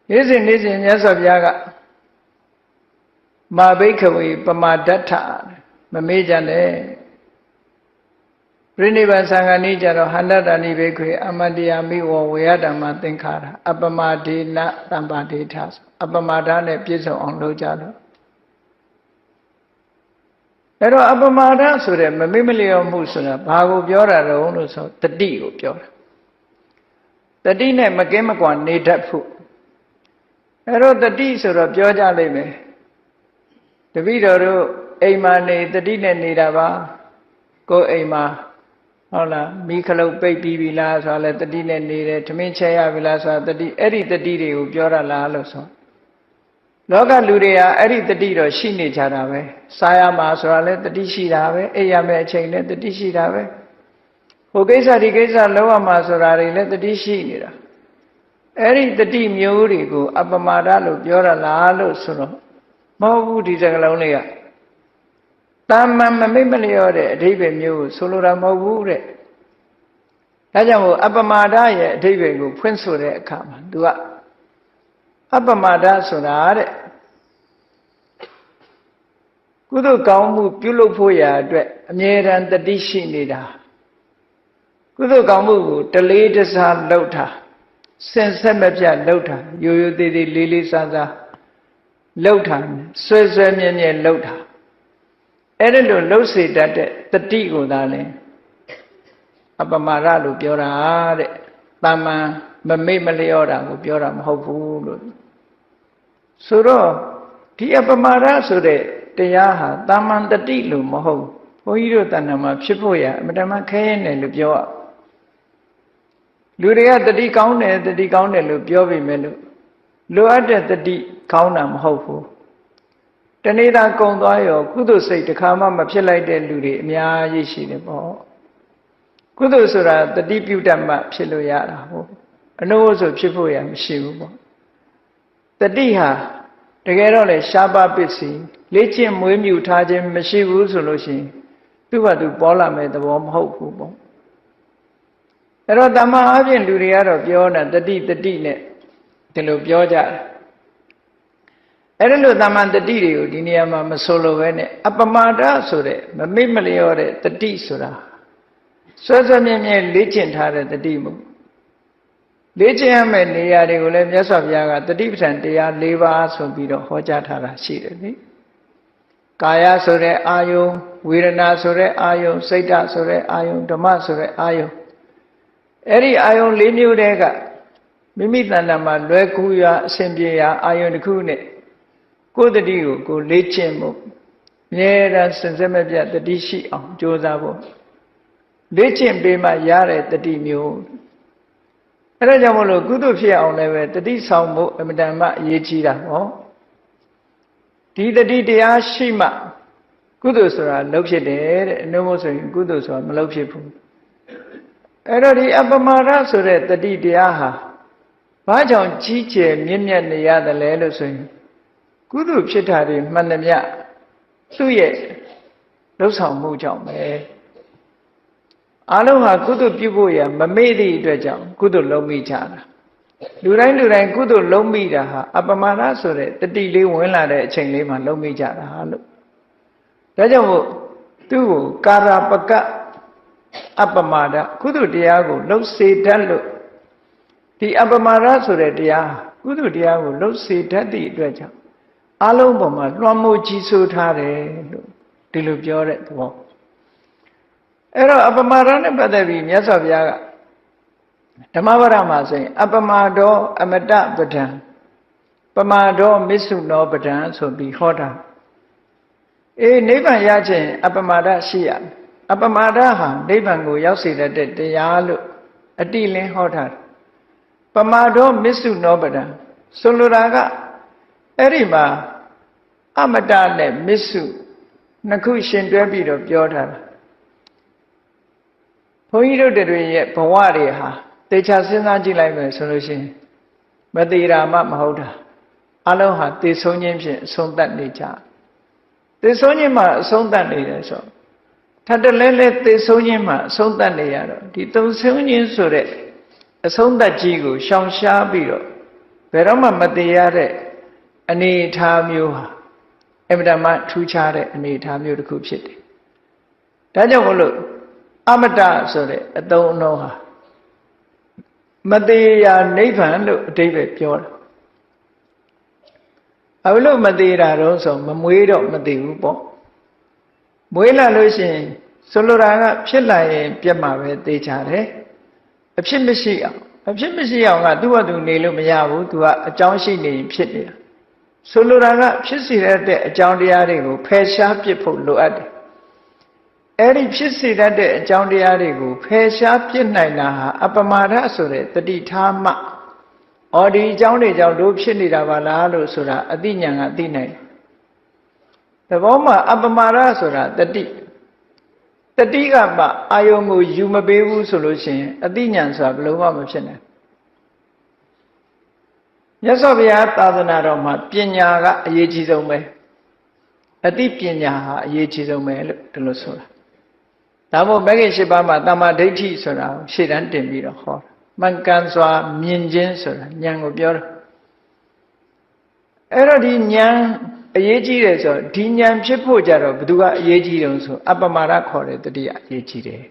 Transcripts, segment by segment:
နေ့စဉ်မြတ်စွာဘုရားကမာဘိက္ခဝေပမာဒဋ္ဌမမေ့ကြနဲ့ပြိနိဗ္ဗာန်သံဃာနည်းကြတော့ဟန္တတဏိဘိက္ခွေအမတ္တယာမိဝဝေယဓမ္မသင်္ခါရအပမဒေနတမ္ပါဒေထအပမဒနဲ့ပြည့်စုံအောင်လုပ်ကြလို့အဲ့တော့အပမဒဆိုတဲ့မမေ့မလျော့မှုဆိုတာဘာကိုပြောတာတုံးလို့ဆိုတတိကိုပြောတာတတိနဲ့မကင်းမကွာနေတတ်ဖို့အဲ့တော့တတိဆိုတော့ပြောကြလိမ့်မယ်တပည့်တော်တို့အိမ်မှာနေတတိနဲ့နေတာပါကိုယ်အိမ်မှာဟုတ်လားမိခလုတ်ပိတ်ပြီးပြီလားဆိုတာလဲတတိနဲ့နေတယ်ထမင်းချက်ရပြီလားဆိုတာတတိအဲ့ဒီတတိတွေကိုပြောရလားလို့ဆိုလောကလူတွေကအဲ့ဒီတတိတော့ရှိနေကြတာပဲစားရမှာဆိုတာလဲတတိရှိတာပဲအိပ်ရမယ့်အချိန်လဲတတိရှိတာပဲဟိုကိစ္စဒီကိစ္စလုပ်ရမှာဆိုတာတွေလဲတတိရှိနေတာအဲ့ဒီတတိမျိုးတွေကိုအပမာဒလို့ပြောရလားလို့ဆိုတော့မဟုတ်ဘူးဒီစကားလုံးလေးကတာမန်မမိတ်မလျော့တဲ့အဓိပ္ပာယ်မျိုးကိုဆိုလိုတာမဟုတ်ဘူးတဲ့ဒါကြောင့်မို့အပမာဒရဲ့အဓိပ္ပာယ်ကိုဖွင့်ဆိုတဲ့အခါမှာသူကအပမာဒဆိုတာတဲ့ကုသိုလ်ကောင်းမှုပြုလုပ်ဖို့ရာအတွက်အမြဲတမ်းတတိရှိနေတာကုသိုလ်ကောင်းမှုကိုတလေးတစားလုပ်တာစင်ဆက်မပြတ်လုပ်တာရိုးရိုးသေးသေးလေးလေးစားစားလုပ်တာဆွဲဆွဲမြဲမြဲလုပ်တာအဲ့ဒါလို့လှုပ်စေတတ်တဲ့တတိကိုသာလဲအပမာဒလို့ပြောတာတဲ့တာမန်မမေ့မလျော့တာကိုပြောတာမဟုတ်ဘူးလို့ဆိုတော့ဒီအပမာဒဆိုတဲ့တရားဟာတာမန်တတိလို့မဟုတ်ဘုန်းကြီးတို့တဏ္ဍာမှာဖြစ်ဖို့ရအမှန်တမ်းခဲရဲတယ်လို့ပြောရလူတွေကတတိကောင်းတယ်လို့ပြောပြီးမယ်လို့လိုအပ်တဲ့တတိကောင်းတာမဟုတ်ဘူးတနေ့သာကုံသွားရောကုသိုလ်စိတ်တစ်ခါမှမဖြစ်လိုက်တဲ့လူတွေအများကြီးရှိတယ်ပေါ့ကုသိုလ်ဆိုတာတတိပြုတတ်မှဖြစ်လို့ရတာဟုတ်အနုဆိုဖြစ်ဖို့ရမရှိဘူးပေါ့တတိဟာတကယ်တော့လေရှားပါပစ္စည်းလေ့ကျင့်မွေးမြူထားခြင်းမရှိဘူးဆိုလို့ရှိရင်သူ့ဘာသူပေါ်လာမဲ့သဘောမဟုတ်ဘူးပေါ့အဲ့တော့တမန်အပြင်လူတွေကတော့ပြောတာတတိနဲ့ဒီလိုပြောကြတယ်အဲ့ဒါလို့တမန်တတိတွေကိုဒီနေရာမှာမဆိုလိုပဲနဲ့အပမာဒဆိုတဲ့မမေ့မလျော့တဲ့တတိဆိုတာဆွဲဆွဲမြဲမြဲလေ့ကျင့်ထားတဲ့တတိမို့လေ့ကျင့်ရမယ့်နေရာတွေကိုလည်းမြတ်စွာဘုရားကတတိပဋ္ဌာန်တရား၄ပါးဆိုပြီးတော့ဟောကြားထားတာရှိတယ်လေကာယဆိုတဲ့အာယုံဝေဒနာဆိုတဲ့အာယုံစိတ်ဓာတ်ဆိုတဲ့အာယုံဓမ္မဆိုတဲ့အာယုံအဲ့ဒီအာယုံ၄မျိုးတည်းကမိမိတဏ္ဍာမှာလွယ်ကူရာအစဉ်ပြေရာအာယုံတစ်ခုနဲ့ကိုယ်တတိကိုလေ့ကျင့်ဖို့မြဲတမ်းစင်စစ်မပြတ်တတိရှိအောင်ကြိုးစားဖို့လေ့ကျင့်ပေးမှရတဲ့တတိမျိုးအဲဒါကြောင့်မလို့ကုသိုလ်ဖြစ်အောင်လည်းပဲတတိဆောင်ဖို့အမြဲတမ်းအရေးကြီးတာဟောဒီတတိတရားရှိမှကုသိုလ်ဆိုတာလုပ်ဖြစ်တယ်တဲ့အနုမို့ဆိုရင်ကုသိုလ်ဆိုတာမလုပ်ဖြစ်ဘူးအဲ့တော့ဒီအပမာဒဆိုတဲ့တတိတရားဟာဘာကြောင့်ကြီးကျယ်မြင့်မြတ်နေရတယ်လဲလို့ဆိုရင်ကုသိုလ်ဖြစ်တာတွေမှန်သမျှသူ့ရဲ့လှုပ်ဆောင်မှုကြောင့်ပဲအလုံးဟာကုသိုလ်ပြုဖို့ရမမေ့သည့်အတွက်ကြောင့်ကုသိုလ်လုံးမိကြတာလူတိုင်းကုသိုလ်လုံးမိတာဟာအပမာဒဆိုတဲ့တတိလေးဝင်လာတဲ့အချိန်လေးမှာလုံးမိကြတာလို့ဒါကြောင့်မို့သူ့ကိုကာရပကအပမာဒကုသိုလ်တရားကိုလှုပ်စေတတ်လို့ဒီအပမာဒဆိုတဲ့တရားကုသိုလ်တရားကိုလှုပ်စေတတ်သည့်အတွက်ကြောင့်အလုံးပေါ်မှာလွှမ်းမိုးကြီးစိုးထားတယ်လို့ဒီလိုပြောတဲ့သဘောအဲ့တော့အပမာဒနဲ့ပတ်သက်ပြီးမြတ်စွာဘုရားကဓမ္မပဒမှာဆိုရင်အပမာဒောအမတပဒံပမာဒောမစ္ဆုနောပဒံဆိုပြီးဟောတာနိဗ္ဗာန်ရခြင်းအပမာဒရှိရအပမာဒဟာနိဗ္ဗာန်ကိုရောက်စေတဲ့တရားလို့အတိလင်းဟောထားတယ်ပမာဒောမစ္ဆုနောပဒံဆိုလိုတာကအဲ့ဒီမှာအမတနဲ့မစ္ဆုနှစ်ခုရှင်တွဲပြီးတော့ပြောထားတာဘုန်းကြီးတို့တွေရဲ့ဘဝတွေဟာတေချာစဉ်းစားကြည့်လိုက်မယ်ဆိုလို့ရှိရင်မသေးတာမှမဟုတ်တာအလုံးဟာသေဆုံးခြင်းဖြင့်အဆုံးသတ်နေကြသေဆုံးခြင်းမှာအဆုံးသတ်နေတယ်ဆိုထပ်တလဲလဲသေဆုံးခြင်းမှာအဆုံးသတ်နေရတော့ဒီသုံးဆုံးခြင်းဆိုတဲ့အဆုံးသတ်ကြီးကိုရှောင်ရှားပြီးတော့ ဘယ်တော့မှမသေးရတဲ့အနေအထားမျိုးဟာအမြဲတမ်းထူးခြားတဲ့အနေအထားမျိုးတစ်ခုဖြစ်တယ်ဒါကြောင့်မလို့အမတဆိုတဲ့အသုံးအနှုန်းဟာမသေးရာနိဗ္ဗာန်လို့အဓိပ္ပာယ်ပြောတာဘာလို့မသေးတာတော့ဆိုမမွေးတော့မသေးဘူးပေါ့မွေးလာလို့ရှိရင်ဆိုလိုတာကဖြစ်လာရင်ပြတ်မှာပဲသေချာတယ်အဖြစ်မရှိအောင်ကသူ့ဟာသူနေလို့မရဘူးသူကအကြောင်းရှိနေရင်ဖြစ်နေတာဆိုလိုတာကဖြစ်စေတဲ့အကြောင်းတရားတွေကိုဖယ်ရှားပစ်ဖို့လိုအပ်တယ်အဲ့ဒီဖြစ်စေတဲ့အကြောင်းတရားတွေကိုဖယ်ရှားပစ်နိုင်တာဟာအပမာဒဆိုတဲ့တတိထားမှဒီအကြောင်းတွေကြောင့်တို့ဖြစ်နေတာပါလားလို့ဆိုတာအသိဉာဏ်ကသိနိုင်တယ်သဘောမှာအပမာဒဆိုတာတတိကမှအာယုံကိုယူမပေးဘူးဆိုလို့ရှိရင်အသိဉာဏ်ဆိုတာဘယ်လိုမှမဖြစ်နိုင်မြတ်စွာဘုရားသာသနာတော်မှာပညာကအရေးကြီးဆုံးပဲအသိပညာဟာအရေးကြီးဆုံးပဲလို့ဒီလိုဆိုတာဒါမို့မဂ္ဂင်၈ပါးမှာတမ္မာဒိဋ္ဌိဆိုတာကိုရှေ့တန်းတင်ပြီးတော့ဟောတာမှန်ကန်စွာမြင်ခြင်းဆိုတာဉာဏ်ကိုပြောတာအဲ့တော့ဒီဉာဏ်အရေးကြီးတယ်ဆိုဒီဉာဏ်ဖြစ်ဖို့ကြတော့ဘယ်သူကအရေးကြီးတုံးဆိုအပမဒခေါ်တဲ့တတိအရေးကြီးတယ်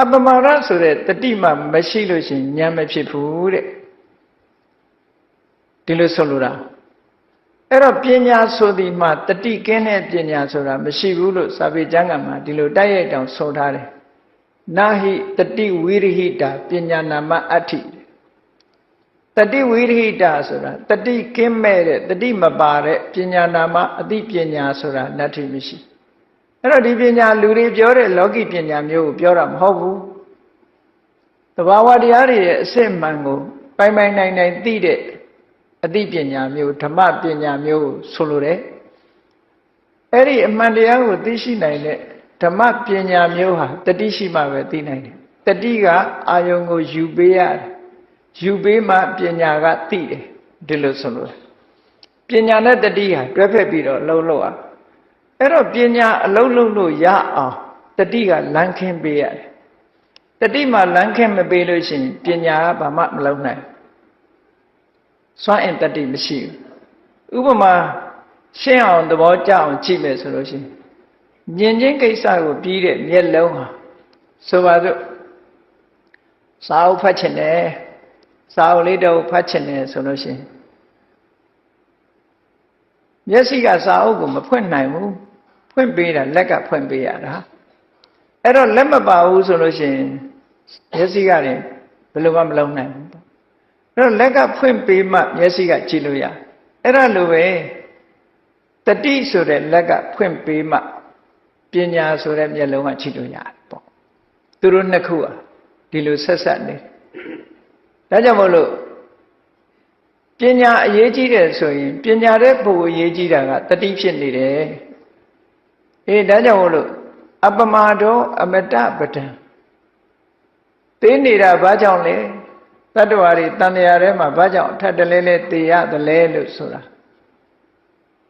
အပမဒဆိုတဲ့တတိမှမရှိလို့ရှိရင်ဉာဏ်မဖြစ်ဘူးတဲ့ဒီလိုဆိုလိုတာအဲ့တော့ပညာဆိုဒီမှာတတိကင်းတဲ့ပညာဆိုတာမရှိဘူးလို့စာပေကျမ်းဂန်မှာဒီလိုတိုက်ရိုက်တောင်ဆိုထားတယ်နာဟိတတိဝိရိဟိတာပညာနာမအဋ္ဌိတတိဝိရိဟိတာဆိုတာတတိကင်းမဲ့တဲ့တတိမပါတဲ့ပညာနာမအသိပညာဆိုတာနတ္ထိမရှိအဲ့တော့ဒီပညာလူတွေပြောတဲ့လောကီပညာမျိုးကိုပြောတာမဟုတ်ဘူးသဘာဝတရားတွေရဲ့အစစ်မှန်ကိုပိုင်ပိုင်နိုင်နိုင်သိတဲ့အသိပညာမျိုးဓမ္မပညာမျိုးကိုဆိုလိုတယ်အဲ့ဒီအမှန်တရားကိုသိရှိနိုင်တဲ့ဓမ္မပညာမျိုးဟာတတိရှိမှပဲသိနိုင်တယ်တတိကအာယုံကိုယူပေးရတယ်ယူပေးမှပညာကသိတယ်ဒီလိုဆိုလို့ပညာနဲ့တတိဟာတွဲဖက်ပြီးတော့အလုံးလုံးအောင်အဲ့တော့ပညာအလုံးလုံးလို့ရအောင်တတိကလမ်းခင်းပေးရတယ်တတိမှလမ်းခင်းမပေးလို့ရှိရင်ပညာကဘာမှမလုပ်နိုင်စွမ်းအင်တတိမရှိဘူးဥပမာရှင်းအောင်သဘောကျအောင်ကြည့်မယ်ဆိုလို့ရှိရင်မြင်ချင်းကိစ္စကိုပြီးတဲ့မျက်လုံးဟာဆိုပါစို့စာအုပ်ဖတ်ချင်တယ်စာအုပ်လေးတော့ဖတ်ချင်တယ်ဆိုလို့ရှိရင်မျက်စိကစာအုပ်ကိုမဖွင့်နိုင်ဘူးဖွင့်ပေးတာလက်ကဖွင့်ပေးရတာအဲ့တော့လက်မပါဘူးဆိုလို့ရှိရင်မျက်စိကလည်းဘယ်လိုမှမလုပ်နိုင်ဘူးအဲ့တော့လက်ကဖွင့်ပေးမှမျက်စိကကြည့်လို့ရအဲ့ဒါလိုပဲတတိဆိုတဲ့လက်ကဖွင့်ပေးမှပညာဆိုတဲ့မျက်လုံးကကြည့်လို့ရတယ်ပေါ့သူတို့နှစ်ခုอ่ะဒီလိုဆက်ဆက်နေဒါကြောင့်မို့လို့ပညာအရေးကြီးတယ်ဆိုရင်ပညာတဲ့ပုံအရေးကြီးတာကတတိဖြစ်နေတယ်ဒါကြောင့်မို့လို့အပမာဒောအမတပဒံသိနေတာဘာကြောင့်လဲတတ္တဝါတွေတန်လျာထဲမှာဘာကြောင့်အထက်တလဲလဲသိရသလဲလို့ဆိုတာ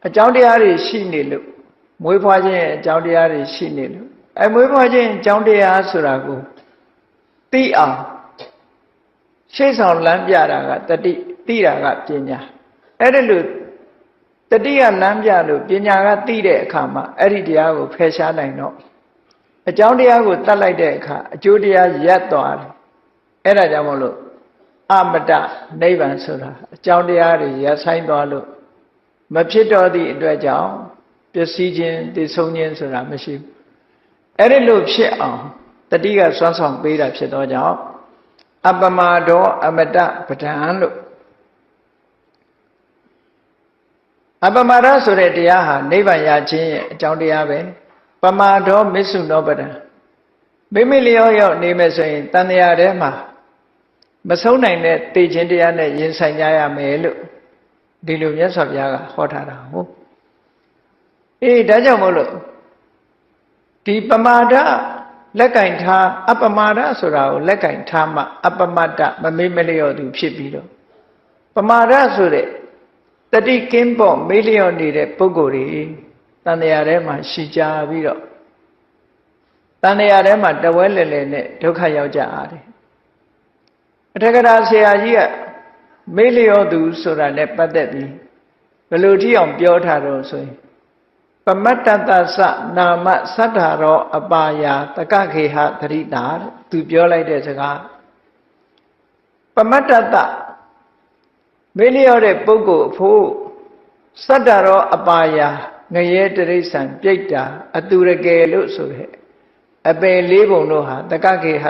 အကြောင်းတရားတွေရှိနေလို့မွေးဖွားခြင်းရဲ့အကြောင်းတရားတွေရှိနေလို့မွေးဖွားခြင်းအကြောင်းတရားဆိုတာကိုသိအောင်ရှေ့ဆောင်လမ်းပြတာကတတိသိတာကပညာအဲ့ဒါလို့တတိကလမ်းပြလို့ပညာကသိတဲ့အခါမှာအဲ့ဒီတရားကိုဖယ်ရှားနိုင်တော့အကြောင်းတရားကိုတတ်လိုက်တဲ့အခါအကျိုးတရားရပ်သွားတယ်အဲ့ဒါကြောင့်မို့လို့အမတနိဗ္ဗာန်ဆိုတာအကြောင်းတရားတွေရပ်ဆိုင်သွားလို့မဖြစ်တော့သည့်အတွက်ကြောင့်ပျက်စီးခြင်းတည်ဆုံးခြင်းဆိုတာမရှိဘူးအဲ့ဒီလိုဖြစ်အောင်တတိကစွမ်းဆောင်ပေးတာဖြစ်သောကြောင့်အပမာဒောအမတပဒံလို့အပမာဒဆိုတဲ့တရားဟာနိဗ္ဗာန်ရခြင်းရဲ့အကြောင်းတရားပဲပမာဒောမစ္ဆုနောပဒံမိမိလျောရောက်နေမယ်ဆိုရင်တန်တရားထဲမှာမဆုံးနိုင်တဲ့သိခြင်းတရားနဲ့ရင်ဆိုင်ကြရမယ်လို့ဒီလိုမြတ်စွာဘုရားကဟောထားတာဟုတ်ဒါကြောင့်မို့လို့ဒီပမာဒလက်ကင်ထားအပမာဒဆိုတာကိုလက်ကင်ထားမှအပမတ္တမမေ့မလျော့သူဖြစ်ပြီးတော့ပမာဒဆိုတဲ့တတိကင်းပေါ့မေ့လျော့နေတဲ့ပုဂ္ဂိုလ်တွေတန်တရားထဲမှာရှိကြပြီးတော့တန်တရားထဲမှာတဝဲလဲလဲနဲ့ဒုက္ခရောက်ကြရတယ်အထက်ကရာဆရာကြီးက မေးလျောသူဆိုတာနဲ့ပတ်သက်ပြီးဘယ်လိုထိအောင်ပြောထားတော့ဆိုရင်ပမတ္တတသနာမသတ္ထာရောအပါယာတကခေဟသရိတာသူပြောလိုက်တဲ့စကားပမတ္တတမေးလျောတဲ့ပုဂ္ဂိုလ်အဖို့သတ္တရောအပါယာငရဲတိရိစ္ဆာန်ပြိတ္တာအတူရကယ်လို့ဆိုတဲ့အပယ်လေးပုံတို့ဟာတကခေဟ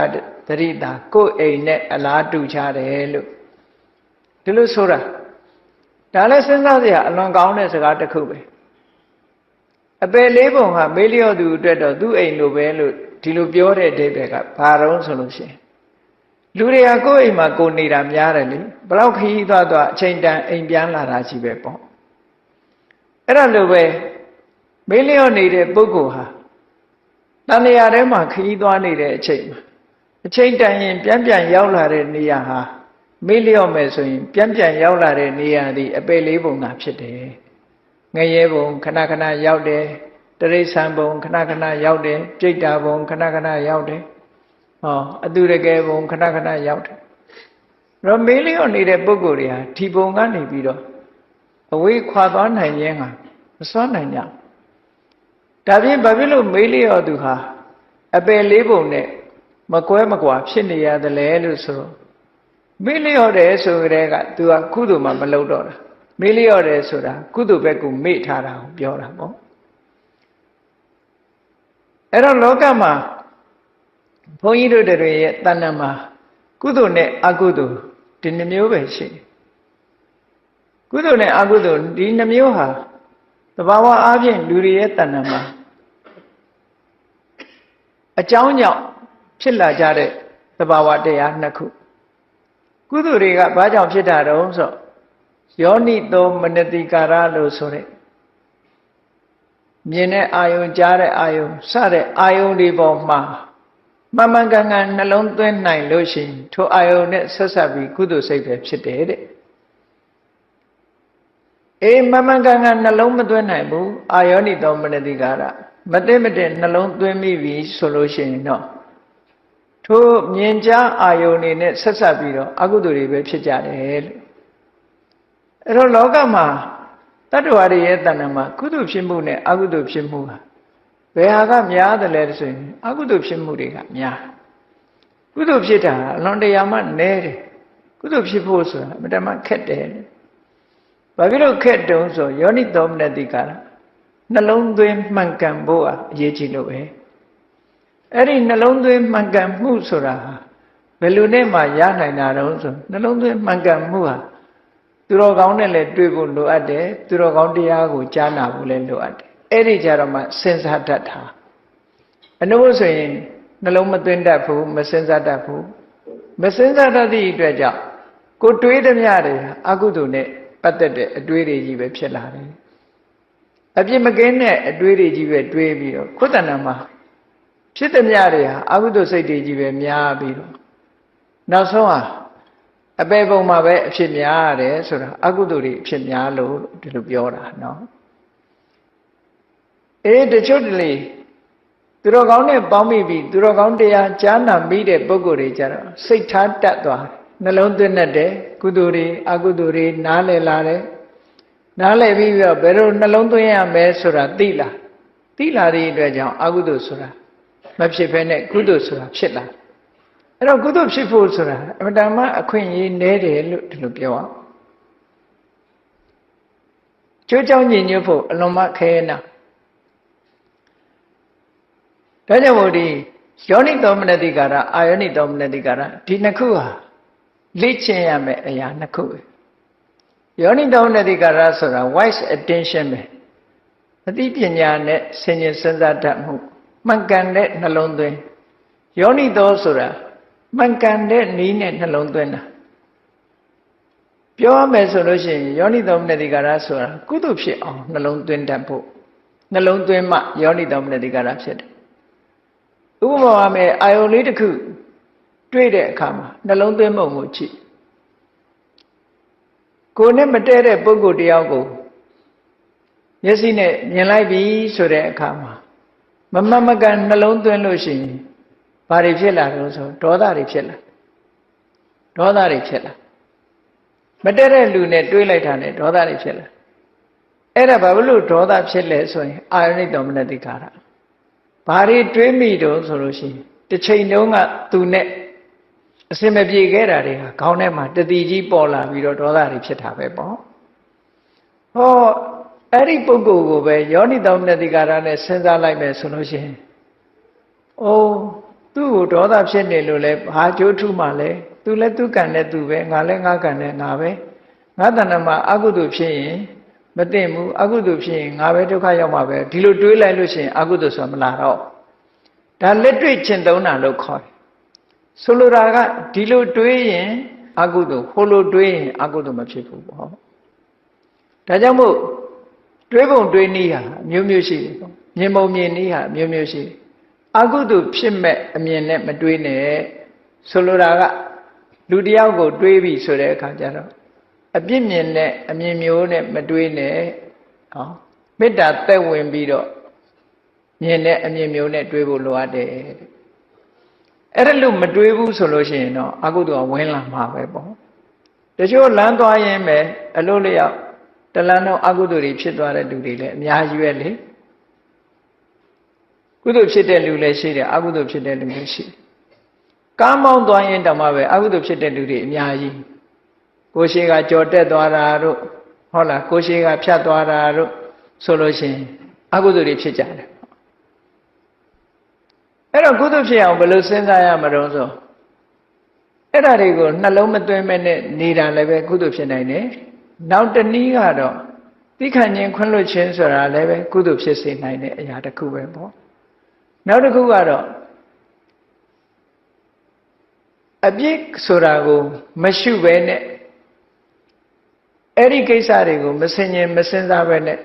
သရိတာကိုယ်အိမ်နဲ့အလားတူချတယ်လို့ဒီလိုဆိုတာဒါလည်းစဉ်းစားစရာအလွန်ကောင်းတဲ့စကားတစ်ခုပဲအပယ်လေးပုံဟာမေးလျောသူအတွက်တော့သူ့အိမ်လိုပဲလို့ဒီလိုပြောတဲ့အဓိပ္ပာယ်ကဘာတော့ဆိုလို့ရှိရင်လူတွေကကိုယ့်အိမ်မှာကိုယ်နေတာများတယ်လေဘလောက်ခရီးသွားအချိန်တန်အိမ်ပြန်လာတာရှိပဲပေါ့အဲ့ဒါလိုပဲမေးလျောနေတဲ့ပုဂ္ဂိုလ်ဟာတဏှာထဲမှာခရီးသွားနေတဲ့အချိန်မှာအချိန်တန်ရင်ပြန်ရောက်လာတဲ့နေရာဟာမေးလျောမယ်ဆိုရင်ပြန်ရောက်လာတဲ့နေရာဒီအပယ်လေးပုံသာဖြစ်တယ်ငရဲဘုံခဏခဏရောက်တယ်တရိစ္ဆာန်ဘုံခဏခဏရောက်တယ်ပြိတ္တာဘုံခဏခဏရောက်တယ်ဟောအတူတကယ်ဘုံခဏခဏရောက်တယ်တော့မေးလျောနေတဲ့ပုဂ္ဂိုလ်တွေဟာဒီဘုံကနေပြီးတော့အဝေးခွာသွားနိုင်ခြင်းဟာမစွမ်းနိုင်ကြဒါဖြင့်ဘာဖြစ်လို့မေးလျောသူဟာအပယ်လေးပုံနဲ့မကွဲမကွာဖြစ်နေရတယ်လေလို့ဆိုတော့မေးလျောတယ်ဆိုကြတဲ့ကသူကကုသိုလ်မှမလုပ်တော့တာမေးလျောတယ်ဆိုတာကုသိုလ်ဘက်ကမေ့ထားတာကိုပြောတာပေါ့အဲ့တော့လောကမှာဘုန်းကြီးတို့တွေရဲ့တဏ္ဍာမှာကုသိုလ်နဲ့အကုသိုလ်ဒီနှမျိုးပဲရှိတယ်ကုသိုလ်နဲ့အကုသိုလ်ဒီနှမျိုးဟာသဘာဝအားဖြင့်လူတွေရဲ့တဏ္ဍာမှာအကြောင်းကြောင့်ဖြစ်လာကြတဲ့သဘာဝတရားနှစ်ခုကုသိုလ်တွေကဘာကြောင့်ဖြစ်တာတုံးဆိုယောနိသောမနတိကာရလို့ဆိုတဲ့မြင်တဲ့အာယုံကြားတဲ့အာယုံစတဲ့အာယုံတွေပေါ်မှာမှန်မှန်ကန်ကန်နှလုံးသွင်းနိုင်လို့ရှိရင်ထိုအာယုံနဲ့ဆက်ဆက်ပြီးကုသိုလ်စိတ်ပဲဖြစ်တယ်တဲ့အေးမှန်မှန်ကန်ကန်နှလုံးမသွင်းနိုင်ဘူးအာယောနိသောမနတိကာရမသိမတဲ့နှလုံးသွင်းမိပြီဆိုလို့ရှိရင်တော့ထိုမြင်ကြားအာယုန်တွေနဲ့ဆက်ဆက်ပြီးတော့အကုသိုလ်တွေပဲဖြစ်ကြတယ်လို့အဲ့တော့လောကမှာတတ္တဝါတွေရဲ့တဏ္ဍာမှာကုသိုလ်ဖြစ်မှုနဲ့အကုသိုလ်ဖြစ်မှုဟာဘယ်ဟာကများတယ်လဲဆိုရင်အကုသိုလ်ဖြစ်မှုတွေကများကုသိုလ်ဖြစ်တာအလွန်တရာမှနည်းတယ်ကုသိုလ်ဖြစ်ဖို့ဆိုတာအမှန်တမ်းခက်တယ်ဘာဖြစ်လို့ခက်တုံးဆိုယောနိသောမနတိကာရနှလုံးသွင်းမှန်ကန်ဖို့အရေးကြီးလို့ပဲအဲ့ဒီနှလုံးသွင်းမှန်ကန်မှုဆိုတာဘယ်လိုနဲ့မှရနိုင်တာတုံးဆိုနှလုံးသွင်းမှန်ကန်မှုဟာသူတော်ကောင်းနဲ့လည်းတွေ့ဖို့လိုအပ်တယ်သူတော်ကောင်းတရားကိုကြားနာဖို့လည်းလိုအပ်တယ်အဲ့ဒီကြတော့မှစဉ်းစားတတ်တာအနုဆိုရင်နှလုံးမသွင်းတတ်ဘူးမစဉ်းစားတတ်ဘူးမစဉ်းစားတတ်သည့်အတွက်ကြောင့်ကိုတွေးသမျှတွေအကုသိုလ်နဲ့ပတ်သက်တဲ့အတွေးတွေကြီးပဲဖြစ်လာတယ်အပြစ်မကင်းတဲ့အတွေးတွေကြီးပဲတွေးပြီးတော့ခုတ္တဏမှာဖြစ်သမျှတွေဟာအကုသိုလ်စိတ်တွေကြီးပဲများပြီးတော့နောက်ဆုံးဟာအပေပုံမှာပဲအဖြစ်များရတယ်ဆိုတာအကုသိုလ်တွေအဖြစ်များလို့ဒီလိုပြောတာနော်တချို့တလေသူတော်ကောင်းနဲ့ပေါင်းမိပြီးသူတော်ကောင်းတရားကြားနာမိတဲ့ပုဂ္ဂိုလ်တွေကြတော့စိတ်ထားတတ်သွားနှလုံးသွင်းတတ်တယ်ကုသိုလ်တွေအကုသိုလ်တွေနားလည်လာတယ်နားလည်ပြီးတော့ဘယ်လိုနှလုံးသွင်းရမလဲဆိုတာသိလာတဲ့အတွက်ကြောင့်အကုသိုလ်ဆိုတာမဖြစ်ဘဲနဲ့ကုသိုလ်ဆိုတာဖြစ်လာအဲ့တော့ကုသိုလ်ဖြစ်ဖို့ဆိုတာအမှန်တမ်းအခွင့်အရေးနည်းတယ်လို့ဒီလိုပြောအောင်ကျိုးကြောင့်ညင်ညွတ်ဖို့အလွန်မှခဲနာဒါကြောင့်မို့ဒီယောနိသောမနတိကာရအာယောနိသောမနတိကာရဒီနှစ်ခုဟာလေ့ကျင့်ရမယ့်အရာနှစ်ခုပဲယောနိသောမနတိကာရဆိုတာ wise attention ပဲအသိပညာနဲ့ဆင်ခြင်စဉ်းစားတတ်မှုမှန်ကန်တဲ့နှလုံးသွင်းယောနိသောဆိုတာမှန်ကန်တဲ့နည်းနဲ့နှလုံးသွင်းတာပြောရမယ်ဆိုလို့ရှိရင်ယောနိသောမနတိကာရဆိုတာကုသိုလ်ဖြစ်အောင်နှလုံးသွင်းတတ်ဖို့နှလုံးသွင်းမှယောနိသောမနတိကာရဖြစ်တယ်ဥပမာမဲ့အာယုန်လေးတစ်ခုတွေ့တဲ့အခါမှာနှလုံးသွင်းမှုကိုကြည့်ကိုယ်နဲ့မတည့်တဲ့ပုဂ္ဂိုလ်တယောက်ကိုမျက်စိနဲ့မြင်လိုက်ပြီဆိုတဲ့အခါမှာမမှန်မကန်နှလုံးသွင်းလို့ရှိရင်ဘာတွေဖြစ်လာလို့ဆိုဒေါသတွေဖြစ်လာ မတည့်တဲ့လူနဲ့တွေးလိုက်တာနဲ့ဒေါသတွေဖြစ်လာအဲ့ဒါဘာလို့ဒေါသဖြစ်လဲဆိုရင်အာယုနိတောမနတိကာရဘာတွေတွေးမိတော့ဆိုလို့ရှိရင်တစ်ချိန်တုန်းကသူနဲ့အစင်မပြေခဲ့တာတွေဟာခေါင်းထဲမှာတတိကြီးပေါ်လာပြီးတော့ဒေါသတွေဖြစ်တာပဲပေါ့ဟောအဲ့ဒီပုဂ္ဂိုလ်ကိုပဲယောနိတောမနတိကာရနဲ့စဉ်းစားလိုက်မယ်ဆိုလို့ရှိရင်အိုးသူ့ကိုဒေါသဖြစ်နေလို့လဲဘာကြိုးထုမှလဲသူလည်းသူကံနဲ့သူပဲငါလည်းငါကံနဲ့ငါပဲငါတဏ္ဍမှာအကုသိုလ်ဖြစ်ရင်မသိဘူးအကုသိုလ်ဖြစ်ရင်ငါပဲဒုက္ခရောက်မှာပဲဒီလိုတွေးလိုက်လို့ရှိရင်အကုသိုလ်ဆိုတာမလာတော့ဒါလက်တွေ့ကျင့်သုံးတာလို့ခေါ်တယ်ဆိုလိုတာကဒီလိုတွေးရင်အကုသိုလ်ဟိုလိုတွေးရင်အကုသိုလ်မဖြစ်ဘူးပေါ့ဒါကြောင့်မို့တွေးပုံတွေးနည်းဟာမျိုးမျိုးရှိတယ်ပေါ့မြင်ပုံမြင်နည်းဟာမျိုးမျိုးရှိတယ်အကုသိုလ်ဖြစ်မဲ့အမြင်နဲ့မတွေးနဲ့ဆိုလိုတာကလူတယောက်ကိုတွေးပြီဆိုတဲ့အခါကျတော့အပြစ်မြင်နဲ့အမြင်မျိုးနဲ့မတွေးနဲ့ဟောမေတ္တာသက်ဝင်ပြီးတော့မြင်တဲ့အမြင်မျိုးနဲ့တွေးဖို့လိုအပ်တယ်အဲ့ဒါလို့မတွေးဘူးဆိုလို့ရှိရင်တော့အကုသိုလ်ကဝင်လာမှာပဲပေါ့တချို့လမ်းသွားရင်ပဲအလို့လျောက်တလန်းတော့အကုသိုလ်တွေဖြစ်သွားတဲ့လူတွေလည်းအများကြီးပဲလေကုသိုလ်ဖြစ်တဲ့လူလည်းရှိတယ်အကုသိုလ်ဖြစ်တဲ့လူလည်းရှိတယ်ကားမောင်းသွားရင်တောင်မှပဲအကုသိုလ်ဖြစ်တဲ့လူတွေအများကြီးကိုရှိကကြော်တက်သွားတာတို့ဟုတ်လားကိုရှိကဖြတ်သွားတာတို့ဆိုလို့ရှိရင်အကုသိုလ်တွေဖြစ်ကြတယ်အဲ့တော့ကုသိုလ်ဖြစ်အောင်ဘယ်လိုစဉ်းစားရမလို့ဆိုအဲ့ဒါတွေကိုနှလုံးမသွင်းမဲ့နဲ့နေတာလည်းပဲကုသိုလ်ဖြစ်နိုင်တယ်နောက်တနည်းကတော့သိခံခြင်းခွင့်လွှတ်ခြင်းဆိုတာလည်းပဲကုသိုလ်ဖြစ်စေနိုင်တဲ့အရာတစ်ခုပဲပေါ့နောက်တစ်ခုကတော့အပြစ်ဆိုတာကိုမရှုပဲနဲ့အဲ့ဒီကိစ္စတွေကိုမစင်ရင်မစင်စားပဲနဲ့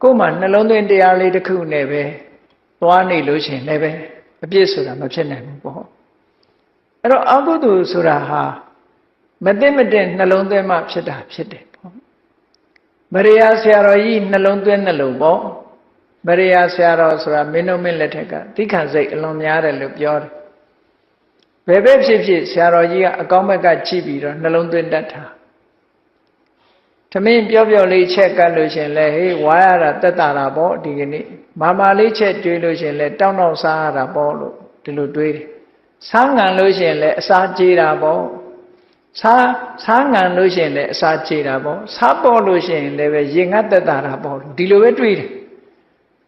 ကိုယ်မှနှလုံးသွင်းတရားလေးတစ်ခုနဲ့ပဲသွားနေလို့ရှိရင်လည်းပဲအပြစ်ဆိုတာမဖြစ်နိုင်ဘူးပေါ့အဲ့တော့အကုသိုလ်ဆိုတာဟာမသိမတဲ့နှလုံးသွင်းမှဖြစ်တာဖြစ်တယ်ပေါ့မရိယာဆရာတော်ကြီးနှလုံးသွင်းနှလုံးပေါ့မရိယာဆရာတော်ဆိုတာမင်းတို့မင်းလက်ထက်ကသိခံစိတ်အလွန်များတယ်လို့ပြောတယ်ဘယ်ပဲဖြစ်ဖြစ်ဆရာတော်ကြီးကအကောင်းဘက်ကကြည့်ပြီးတော့နှလုံးသွင်းတတ်တာသမင်းပြောလေးချက်ကပ်လို့ရှင်လဲဟေးဝါရတာတက်တာတာပေါ့ဒီကနေ့မာလေးချက်တွေးလို့ရှင်လဲတောင်းတောင်းစားရတာပေါ့လို့ဒီလိုတွေးတယ်စားငံလို့ရှင်လဲအစာကြေးတာပေါ့စားငံလို့ရှင်လဲအစာကြေးတာပေါ့စားပေါ်လို့ရှင်လဲပဲရင်ငတ်တက်တာတာပေါ့ဒီလိုပဲတွေးတယ်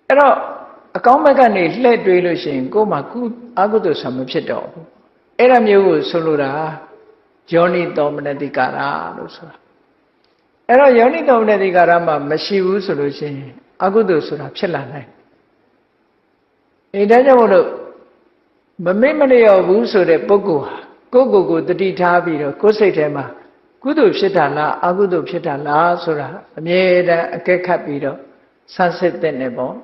အဲ့တော့အကောင်းဘက်ကနေလှည့်တွေးလို့ရှင်ကိုယ်မှအကုသိုလ်ဆံမဖြစ်တော့ဘူးအဲ့ဒါမျိုးကိုဆိုလိုတာယောနိသောမနတိကာရလို့ဆိုတာအဲ့တော့ယောနိသောမနတိကာရမှာမရှိဘူးဆိုလို့ရှိရင်အကုသိုလ်ဆိုတာဖြစ်လာနိုင်ဒါကြောင့်မို့လို့မမေ့မလျော့ဘူးဆိုတဲ့ပုဂ္ဂိုလ်ဟာကိုယ့်ကိုယ်ကိုတတိထားပြီးတော့ကိုယ်စိတ်ထဲမှာကုသိုလ်ဖြစ်တာလားအကုသိုလ်ဖြစ်တာလားဆိုတာအမြဲတမ်းအကဲခတ်ပြီးတော့ဆန်းစစ်တဲ့နေပေါ့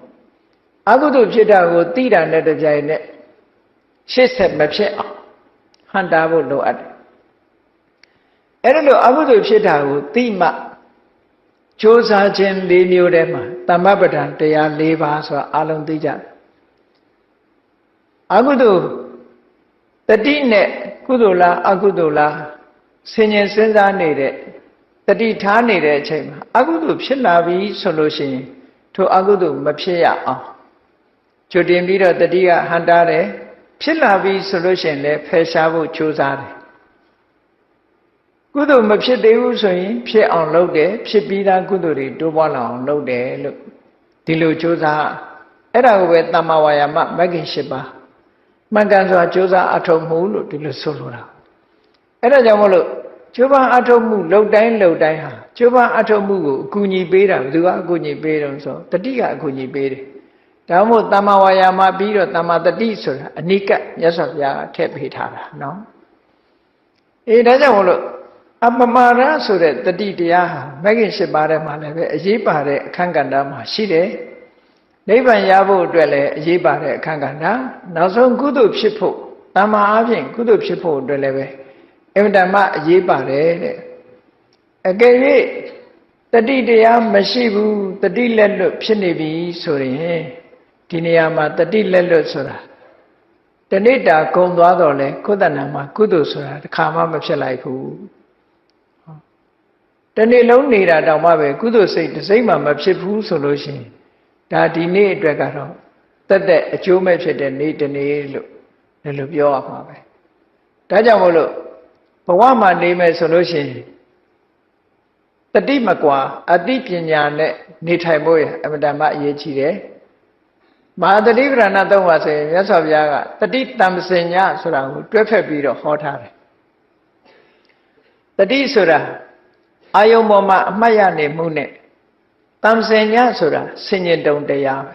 အကုသိုလ်ဖြစ်တာကိုသိတာနဲ့တပြိုင်နက်ရှေ့ဆက်မဖြစ်အောင်ဟန်တာဖို့လိုအပ်တယ်အဲ့ဒါလို့အကုသိုလ်ဖြစ်တာကိုသိမှကြိုးစားခြင်း၄မျိုးထဲမှာသမ္မပဒံတရား၄ပါးဆိုတာအလုံးသိကြတယ်အကုသိုလ်တတိနဲ့ကုသိုလ်လားအကုသိုလ်လားဆင်ញင်စဉ်းစားနေတဲ့တတိထားနေတဲ့အချိန်မှာအကုသိုလ်ဖြစ်လာပြီဆိုလို့ရှိရင်ထိုအကုသိုလ်မဖြစ်ရအောင်ကြိုတင်ပြီးတော့တတိကဟန်တာတယ်ဖြစ်လာပြီဆိုလို့ရှိရင်လည်းဖယ်ရှားဖို့ကြိုးစားတယ်ကုသိုလ်မဖြစ်သေးဘူးဆိုရင်ဖြစ်အောင်လုပ်တယ်ဖြစ်ပြီးသားကုသိုလ်တွေတိုးပွားလာအောင်လုပ်တယ်လို့ဒီလိုကြိုးစားအဲ့ဒါကိုပဲသမ္မာဝါယာမမဂ္ဂင်၈ပါးမှန်ကန်စွာကြိုးစားအထောက်မှုလို့ဒီလိုဆိုလိုတာအဲ့ဒါကြောင့်မို့လို့ကြိုးပမ်းအထောက်မှုလုပ်တိုင်းဟာကြိုးပမ်းအထောက်မှုကိုအကူအညီပေးတာဘယ်သူကအကူအညီပေးတော့ဆိုတတိကအကူအညီပေးတယ်ဒါမှမဟုတ်သမ္မာဝါယာမပြီးတော့သမ္မာတတိဆိုတာအနိကမြတ်စွာဘုရားထည့်ပေးထားတာနော်ဒါကြောင့်မို့လို့အပမာဒဆိုတဲ့တတိတရားဟာမဂ္ဂင်၈ပါးထဲမှာလည်းပဲအရေးပါတဲ့အခန်းကဏ္ဍမှာရှိတယ်နိဗ္ဗာန်ရဖို့အတွက်လည်းအရေးပါတဲ့အခန်းကဏ္ဍနောက်ဆုံးကုသိုလ်ဖြစ်ဖို့တမ္မာအားဖြင့်ကုသိုလ်ဖြစ်ဖို့အတွက်လည်းပဲအင်မတန်မှအရေးပါတယ်တဲ့အကယ်၍တတိတရားမရှိဘူးတတိလက်လွတ်ဖြစ်နေပြီဆိုရင်ဒီနေရာမှာတတိလက်လွတ်ဆိုတာတဏိတာဂုံသွားတော့လေကိုယ်တဏ္ဍာမှာကုသိုလ်ဆိုတာတစ်ခါမှမဖြစ်လိုက်ဘူး တနေ့လုံးနေတာတောင်မှပဲကုသိုလ်စိတ်တစ်စိမ့်မှမဖြစ်ဘူးဆိုလို့ရှိရင်ဒါဒီနေ့အတွက်ကတော့တက်တဲ့အကျိုးမဲ့ဖြစ်တဲ့နေ့တစ်နေ့လို့လည်းလို့ပြောရမှာပဲဒါကြောင့်မို့လို့ဘဝမှာနေမယ်ဆိုလို့ရှိရင်တတိမကွာအတိပညာနဲ့နေထိုင်ဖို့ရအမှန်တမ်းအရေးကြီးတယ်မဟာတတိပဋ္ဌာန်သုံးပါဆိုရင်မြတ်စွာဘုရားကတတိတမ္ပစဉ္ညဆိုတာကိုတွဲဖက်ပြီးတော့ဟောထားတယ်တတိဆိုတာအာယုံပေါ်မှာအမှတ်ရနေမှုနဲ့တမ္ပစဉ္ညဆိုတာဆင်ញင်တုံတရားပဲ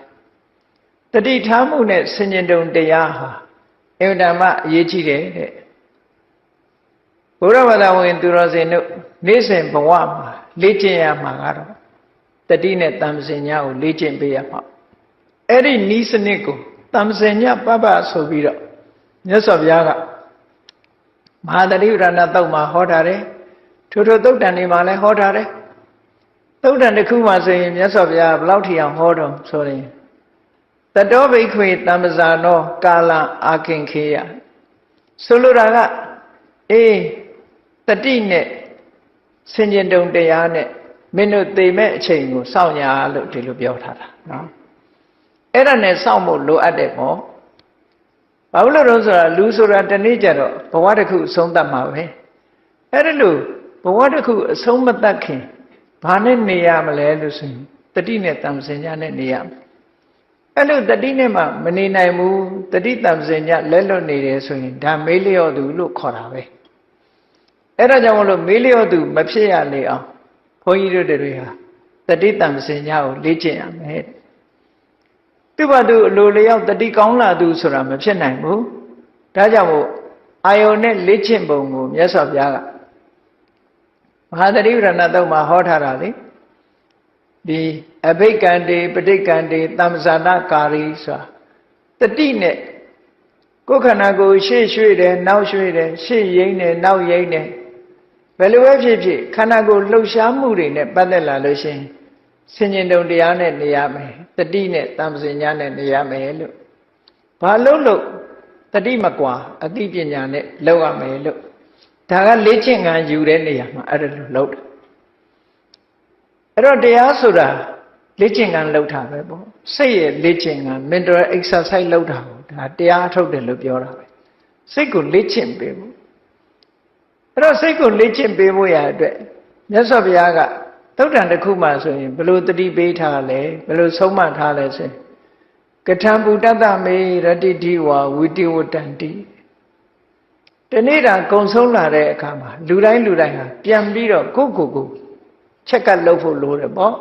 တတိထားမှုနဲ့ဆင်ញင်တုံတရားဟာအမှန်တမ်းအရေးကြီးတယ်တဲ့ဘုရားဘာသာဝင်သူတော်စင်တို့နေ့စဉ်ဘဝမှာလေ့ကျင့်ရမှာကတော့တတိနဲ့တမ္ပစဉ္ညကိုလေ့ကျင့်ပေးရမှာအဲ့ဒီနီးစနစ်ကိုတမ္ပစဉ္ညပပဆိုပြီးတော့မြတ်စွာဘုရားကမဟာတတိပဋ္ဌာန်သုတ်မှာဟောထားတယ်ထိုသုတ်တန်တွေမှာလည်းဟောထားတယ်သုတ်တန်တစ်ခုမှာဆိုရင်မြတ်စွာဘုရားဘယ်လောက်ထိအောင်ဟောတော့ဆိုရင်တတောဘိက္ခွေတမ္ပဇာနောကာလအာခင်ခေယဆိုလိုတာကတတိနဲ့ဆင်ញင်တုံတရားနဲ့မင်းတို့သိမဲ့အချိန်ကိုစောင့်ညာလို့ဒီလိုပြောထားတာနော်အဲ့ဒါနဲ့စောင့်ဖို့လိုအပ်တယ်ပေါ့ဘာလို့လဲဆိုတော့လူဆိုတာတနေ့ကျတော့ဘဝတစ်ခုအဆုံးသတ်မှာပဲအဲ့ဒါလို့ဘဝတစ်ခုအဆုံးမသတ်ခင်ဘာနဲ့နေရမလဲလို့ဆိုရင်တတိနဲ့တမ္ပစဉ္ညနဲ့နေရမယ်အဲ့လိုတတိနဲ့မှမနေနိုင်ဘူးတတိတမ္ပစဉ္ညလက်လွတ်နေတယ်ဆိုရင်ဒါမေးလျော့သူလို့ခေါ်တာပဲအဲ့ဒါကြောင့်မလို့မေးလျော့သူမဖြစ်ရလေအောင်ဘုန်းကြီးတို့တွေဟာတတိတမ္ပစဉ္ညကိုလေ့ကျင့်ရမယ်သူ့ဘာသူအလိုလျောက်တတိကောင်းလာသူဆိုတာမဖြစ်နိုင်ဘူးဒါကြောင့်မို့အာယုန်နဲ့လေ့ကျင့်ပုံကိုမြတ်စွာဘုရားကမဟာတတိပဋ္ဌာန်သုတ်မှာဟောထားတာလေဒီအဘိက္ကံတေပဋိက္ကံတေတမ္ပဇာနာကာရီဆိုတာတတိနဲ့ကိုယ်ခန္ဓာကိုယ်ရှေ့ရွှေ့တယ်နောက်ရွှေ့တယ်ရှေ့ရိမ့်တယ်နောက်ရိမ့်တယ်ဘယ်လိုပဲဖြစ်ဖြစ်ခန္ဓာကိုယ်လှုပ်ရှားမှုတွေနဲ့ပတ်သက်လာလို့ရှိရင်ဆင်ញင်တုံတရားနဲ့နေရမယ်တတိနဲ့တမ္ပစဉ္ညနဲ့နေရမယ်လို့ဘာလို့တတိမကွာအတိပညာနဲ့လောက်ရမယ်လို့ဒါကလေ့ကျင့်ခံယူတဲ့နေရာမှာအဲ့ဒါလိုလုပ်တယ်အဲ့တော့တရားဆိုတာလေ့ကျင့်ခံလုပ်တာပဲပေါ့စိတ်ရဲ့လေ့ကျင့်ခံ mental exercise လုပ်တာကိုဒါတရားထုတ်တယ်လို့ပြောတာပဲစိတ်ကိုလေ့ကျင့်ပေးဖို့အဲ့တော့စိတ်ကိုလေ့ကျင့်ပေးဖို့ရအတွက်မြတ်စွာဘုရားကသုတ်တန်တစ်ခုမှဆိုရင်ဘယ်လိုတတိပေးထားလဲဘယ်လိုဆုံးမထားလဲဆိုရင်ကထံပုတ္တမေရတိတိဝါဝိတိဝတ္တန္တိတနေ့တာကုံဆုံးလာတဲ့အခါမှာလူတိုင်းဟာပြန်ပြီးတော့ကိုယ်ချက်ကပ်လုပ်ဖို့လိုတယ်ပေါ့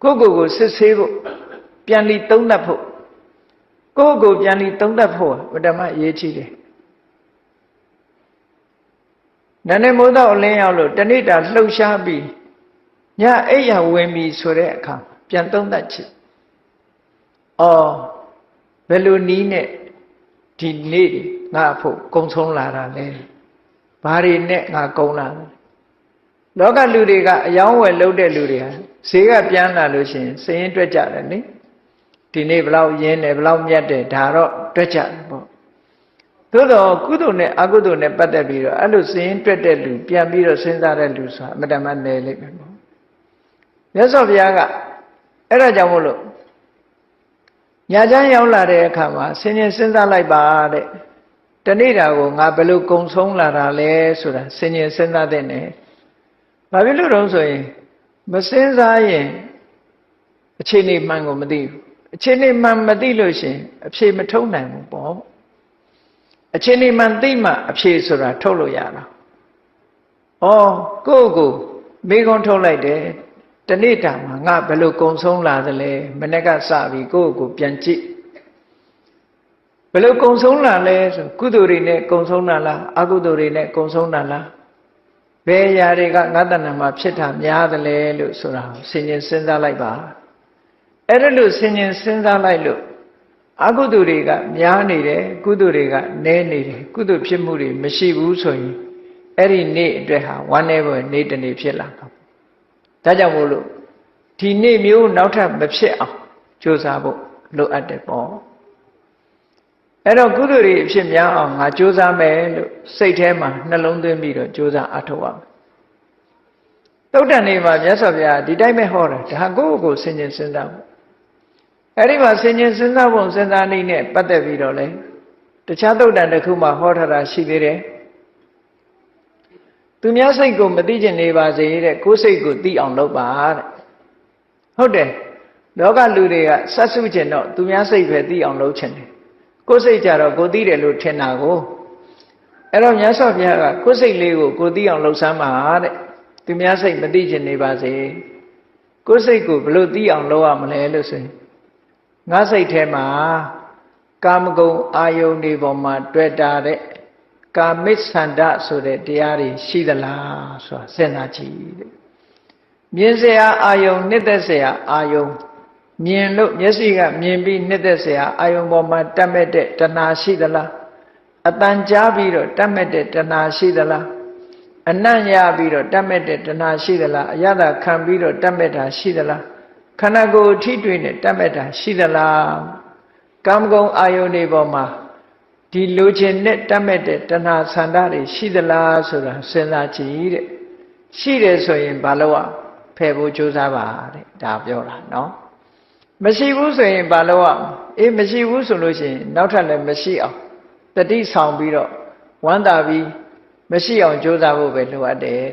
ကိုယ်စစ်ဆေးဖို့ပြန်ပြီးသုံးသပ်ဖို့ကိုယ်ပြန်ပြီးသုံးသပ်ဖို့ဗဓမ္မအရေးကြီးတယ်နာနေမိုးတော့အလင်းရောက်လို့တနေ့တာလှုပ်ရှားပြီးညအိပ်ရဝင်ပြီဆိုတဲ့အခါပြန်သုံးသပ်ချစ်ဘယ်လိုနည်းနဲ့ဒီနေ့ငါဖို့ကုံဆုံးလာတာလဲဘာတွေနဲ့ငါကုံလာလဲလောကလူတွေကအယောင်းဝယ်လုပ်တဲ့လူတွေဟာဈေးကပြန်လာလို့ရှိရင်စည်ရင်တွက်ကြတယ်နိဒီနေ့ဘလောက်ရင်းတယ်ဘလောက်မြတ်တယ်ဒါတော့တွက်ကြတယ်ပေါ့သို့တော့ကုသိုလ်နဲ့အကုသိုလ်နဲ့ပတ်သက်ပြီးတော့အဲ့လိုစည်ရင်တွက်တဲ့လူပြန်ပြီးတော့စဉ်းစားတဲ့လူဆိုတာအမတမနယ်လိမ့်မယ်ပေါ့မြတ်စွာဘုရားကအဲ့ဒါကြောင့်မို့လို့ညာချမ်းရောက်လာတဲ့အခါမှာဆင်ញင်စဉ်းစားလိုက်ပါတဲ့တနေ့တာကိုငါဘယ်လိုကုံဆုံးလာတာလဲဆိုတာဆင်ញင်စဉ်းစားတဲ့နဲ့ဘာဖြစ်လို့တော့ဆိုရင်မစဉ်းစားရင်အခြေအနေမှန်ကိုမသိဘူးအခြေအနေမှန်မသိလို့ရှင်အဖြေမထုတ်နိုင်ဘူးပေါ့အခြေအနေမှန်သိမှအဖြေဆိုတာထုတ်လို့ရတာကိုမိကုံးထုတ်လိုက်တယ်တနေ့တာမှာငါဘယ်လိုကုံဆုံးလာသလဲမနေ့ကစပြီးကိုပြန်ကြည့်ဘယ်လိုကုံဆုံးလာလဲဆိုကုသိုလ်တွေနဲ့ကုံဆုံးလာလားအကုသိုလ်တွေနဲ့ကုံဆုံးလာလားဘယ်ຢာတွေကငါတဏ္ဍာမှာဖြစ်တာများသလဲလို့ဆိုတာဆင်ញင်စဉ်းစားလိုက်ပါအဲ့ဒါလို့ဆင်ញင်စဉ်းစားလိုက်လို့အကုသိုလ်တွေကများနေတယ်ကုသိုလ်တွေကနည်းနေတယ်ကုသိုလ်ဖြစ်မှုတွေမရှိဘူးဆိုရင်အဲ့ဒီနေ့အတွက်ဟာဝမ်းနည်းပွဲနေ့တစ်နေ့ဖြစ်လာတာဒါကြောင့်မို့လို့ဒီနေ့မျိုးနောက်ထပ်မဖြစ်အောင်ကြိုးစားဖို့လိုအပ်တယ်ပေါ့အဲ့တော့ကုသိုလ်တွေအဖြစ်များအောင်ငါကြိုးစားမယ်လို့စိတ်ထဲမှာနှလုံးသွင်းပြီးတော့ကြိုးစားအထောက်ရမယ် သုတ်တန်နေမှာမြတ်စွာဘုရားဒီတိုင်းပဲဟောတာဒါကိုဆင်ခြင်စဉ်းစားဖို့အဲ့ဒီမှာဆင်ခြင်စဉ်းစားဖို့စဉ်းစားနည်းနဲ့ပတ်သက်ပြီးတော့လေတခြားသုတ်တန်တစ်ခုမှဟောထားတာရှိသေးတယ်သူများစိတ်ကိုမသိကျင်နေပါစေတဲ့ကိုယ်စိတ်ကိုသိအောင်လုပ်ပါတဲ့ဟုတ်တယ်လောကလူတွေကစတ်စုကျင်တော့သူများစိတ်ပဲသိအောင်လုပ်ချင်တယ်ကိုယ်စိတ်ကြတော့ကိုသိတယ်လို့ထင်တာကိုအဲ့တော့မြတ်စွာဘုရားကကိုယ်စိတ်လေးကိုကိုသိအောင်လှုပ်ရှားမှာတဲ့သူများစိတ်မသိကျင်နေပါစေကိုယ်စိတ်ကိုဘယ်လိုသိအောင်လုပ်ရမလဲလို့ဆိုရင်ငါစိတ်ထဲမှာကာမဂုဏ်အာယုန်တွေပေါ်မှာတွေ့တာတဲ့ကာမိစ္ဆန္ဒဆိုတဲ့တရားတွေရှိသလားဆိုတာစဉ်းစားကြည့်တဲ့မြင်เสียအာယုန်နှစ်သက်เสียအာယုန်မြင်လို့မျက်စိကမြင်ပြီးနှစ်သက်เสียအာယုန်ပေါ်မှာတတ်မဲ့တဲ့တဏှာရှိသလားအတန်ကြားပြီးတော့တတ်မဲ့တဲ့တဏှာရှိသလားအနံ့ရပြီးတော့တတ်မဲ့တဲ့တဏှာရှိသလားအရသာခံပြီးတော့တတ်မဲ့တာရှိသလားခန္ဓာကိုယ်ထိတွေ့နဲ့တတ်မဲ့တာရှိသလားကာမဂုဏ်အာယုန်တွေပေါ်မှာဒီလိုချင်နဲ့တတ်မဲ့တဲ့တဏှာဆန္ဒတွေရှိသလားဆိုတာစဉ်းစားကြည့်တဲ့ရှိတယ်ဆိုရင်ဘာလို့อ่ะဖယ်ဖို့ကြိုးစားပါတဲ့ဒါပြောတာเนาะမရှိဘူးဆိုရင်ဘာလို့อ่ะမရှိဘူးဆိုလို့ရှိရင်နောက်ထပ်လည်းမရှိအောင်တတိဆောင်ပြီးတော့ဝမ်းသာပြီးမရှိအောင်ကြိုးစားဖို့ပဲလိုအပ်တယ်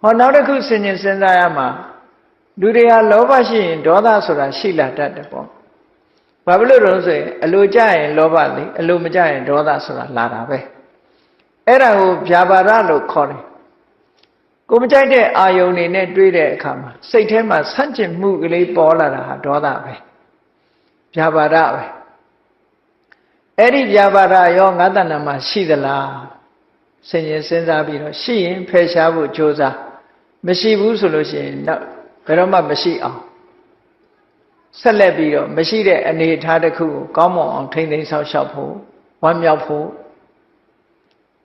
ဟောနောက်တစ်ခုစဉ်းကျင်စဉ်းစားရမှာလူတွေဟာလောဘရှိရင်ဒေါသဆိုတာရှိလာတတ်တယ်ပေါ့ဘာဖြစ်လို့လဲဆိုရင်အလိုကြရင်လောဘလေအလိုမကြရင်ဒေါသဆိုတာလာတာပဲအဲ့ဒါကိုဗျာပါဒလို့ခေါ်တယ်ကိုမကြိုက်တဲ့အာယုန်တွေနဲ့တွေးတဲ့အခါမှာစိတ်ထဲမှာဆန့်ကျင်မှုကလေးပေါ်လာတာဟာဒေါသပဲဗျာပါဒပဲအဲ့ဒီဗျာပါဒရောငါးတဏ္ဍာမှာရှိသလားစဉ်းကျင်စဉ်းစားပြီးတော့ရှိရင်ဖယ်ရှားဖို့ကြိုးစားမရှိဘူးဆိုလို့ရှိရင်တော့ဘယ်တော့မှမရှိအောင်ဆက်လက်ပြီးတော့မရှိတဲ့အနေအထားတစ်ခုကိုကောင်းမွန်အောင်ထိမ့်သိမ်းဆောက်ရှောက်ဖို့ဝမ်းမြောက်ဖို့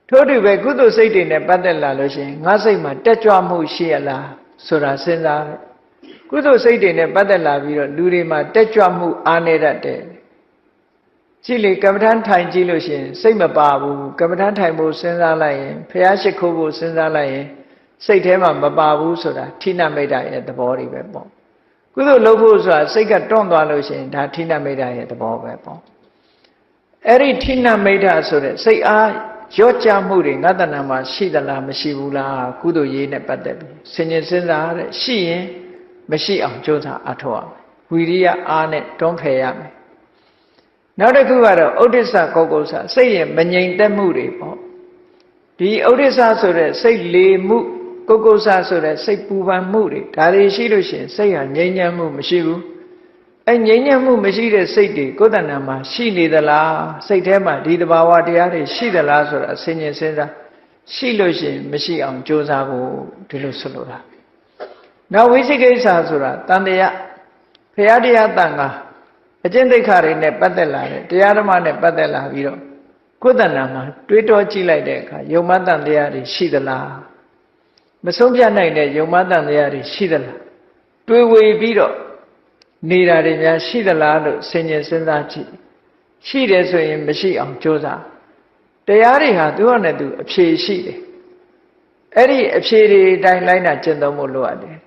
ထို့တူပဲကုသိုလ်စိတ်တွေနဲ့ပတ်သက်လာလို့ရှိရင်ငါစိတ်မှာတက်ကြွမှုရှိရလားဆိုတာစဉ်းစားတယ်ကုသိုလ်စိတ်တွေနဲ့ပတ်သက်လာပြီးတော့လူတွေမှာတက်ကြွမှုအားနည်းတတ်တယ်ကြည့်လေကမ္မဋ္ဌာန်းထိုင်ကြည့်လို့ရှိရင်စိတ်မပါဘူးကမ္မဋ္ဌာန်းထိုင်ဖို့စဉ်းစားလိုက်ရင်ဖျားရှိခိုးဖို့စဉ်းစားလိုက်ရင်စိတ်ထဲမှာမပါဘူးဆိုတာဌိနမိတ်တာရဲ့သဘောတွေပဲပေါ့ကုသိုလ်လုပ်ဖို့ဆိုတာစိတ်ကတွန့်သွားလို့ရှိရင်ဒါဌိနမိတ်တာရဲ့သဘောပဲပေါ့အဲ့ဒီဌိနမိတ်တာဆိုတဲ့စိတ်အားရော့ကြမှုတွေငါတဏ္ဍာမှာရှိသလားမရှိဘူးလားကုသိုလ်ရေးနဲ့ပတ်သက်ပြီးစဉ်းကျင်စဉ်းစားတဲ့ရှိရင်မရှိအောင်ကြိုးစားအထောက်ရမယ်ဝီရိယအားနဲ့တွန်းဖယ်ရမယ်နောက်တစ်ခုကတော့ဥဒိစ္စကောကုဆစိတ်ရဲ့မငြိမ်သက်မှုတွေပေါ့ဒီဥဒိစ္စဆိုတဲ့စိတ်လေမှုကောကုဆဆိုတဲ့စိတ်ပူပန်မှုတွေဒါတွေရှိလို့ရှိရင်စိတ်ဟာငြိမ်ချမ်းမှုမရှိဘူးအဲငြိမ်ချမ်းမှုမရှိတဲ့စိတ်တွေကိုယ်တဏ္ဍာမှာရှိနေသလားစိတ်ထဲမှာဒီတဘာဝတရားတွေရှိသလားဆိုတာဆင်ញင်စဉ်းစားရှိလို့ရှိရင်မရှိအောင်ကြိုးစားဖို့ဒီလိုဆိုလိုတာနောက်ဝိသိကိစ္စဆိုတာတန်တရားဖရာတရားတန်ခါအကျင့်သိက္ခာတွေနဲ့ပတ်သက်လာတဲ့တရားဓမ္မနဲ့ပတ်သက်လာပြီးတော့ကိုယ်တဏ္ဍာမှာတွေးတောကြည့်လိုက်တဲ့အခါယုံမတန်တရားတွေရှိသလားမဆုံးဖြတ်နိုင်တဲ့ယုံမတန်တရားတွေရှိသလားတွေးဝေပြီးတော့နေတာတွေများရှိသလားလို့ဆင်ញင်စဉ်းစားကြည့်ရှိတယ်ဆိုရင်မရှိအောင်ကြိုးစားတရားတွေဟာသူ့ဟာနဲ့သူအဖြေရှိတယ်အဲ့ဒီအဖြေတွေအတိုင်းလိုက်နာကျင့်သုံးဖို့လိုအပ်တယ်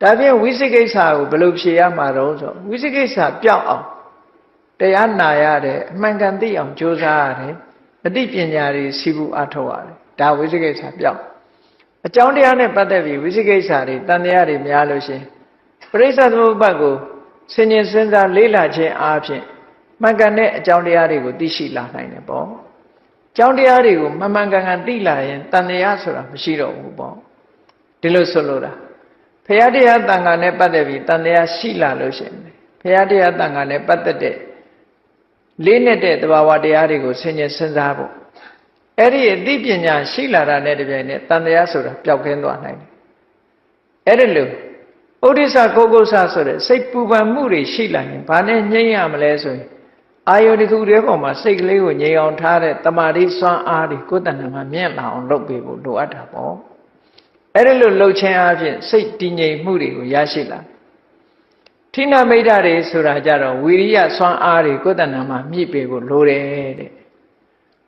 ဒါဖြင့်ဝိသိကိစ္စကိုဘယ်လိုဖြေရမှာတော့ဆိုဝိသိကိစ္စပြောက်အောင်တရားနာရတယ်အမှန်ကန်သိအောင်ကြိုးစားရတယ်အသိပညာတွေစီးပူးအားထုတ်ရတယ်ဒါဝိသိကိစ္စပြောက်အကြောင်းတရားနဲ့ပတ်သက်ပြီးဝိသိကိစ္စတွေတန်တရားတွေများလို့ရှိရင်ပရိစ္ဆေသမုပ္ပါဒ်ကိုဆင်ញင်စဉ်းစားလေ့လာခြင်းအားဖြင့်မှန်ကန်တဲ့အကြောင်းတရားတွေကိုသိရှိလာနိုင်တယ်ပေါ့အကြောင်းတရားတွေကိုမှန်မှန်ကန်ကန်သိလာရင်တန်တရားဆိုတာမရှိတော့ဘူးပေါ့ဒီလိုဆိုလိုတာဖရာတရားတန်ခါနဲ့ပတ်သက်ပြီးတန်တရားရှိလာလို့ရှိရင်ဖရာတရားတန်ခါနဲ့ပတ်သက်တဲ့လေးနဲ့တဲ့သဘာဝတရားတွေကိုဆင်ញင်စဉ်းစားဖို့အဲ့ဒီအသိပညာရှိလာတာနဲ့တပြိုင်နက်တန်တရားဆိုတာပျောက်ကင်းသွားနိုင်တယ်အဲ့ဒီလိုဥဒိစ္စကောကုဆဆိုတဲ့စိတ်ပူပန်မှုတွေရှိလာရင်ဘာနဲ့ငြိမ်းရမလဲဆိုရင်အာယုန်တစ်ခုတည်းပေါ်မှာစိတ်ကလေးကိုငြိမ်အောင်ထားတဲ့တမာတိစွမ်းအားတွေကိုယ်တဏ္ဍာမှာမြင့်လာအောင်လုပ်ပေးဖို့လိုအပ်တာပေါ့အဲ့ဒီလိုလှုပ်ခြင်းအပြင်စိတ်တည်ငြိမ်မှုတွေကိုရရှိလာဌိနမိတ်ဓာတွေဆိုတာကြတော့ဝီရိယစွမ်းအားတွေကိုယ်တဏ္ဍာမှာမြင့်ပေးဖို့လိုတယ်တဲ့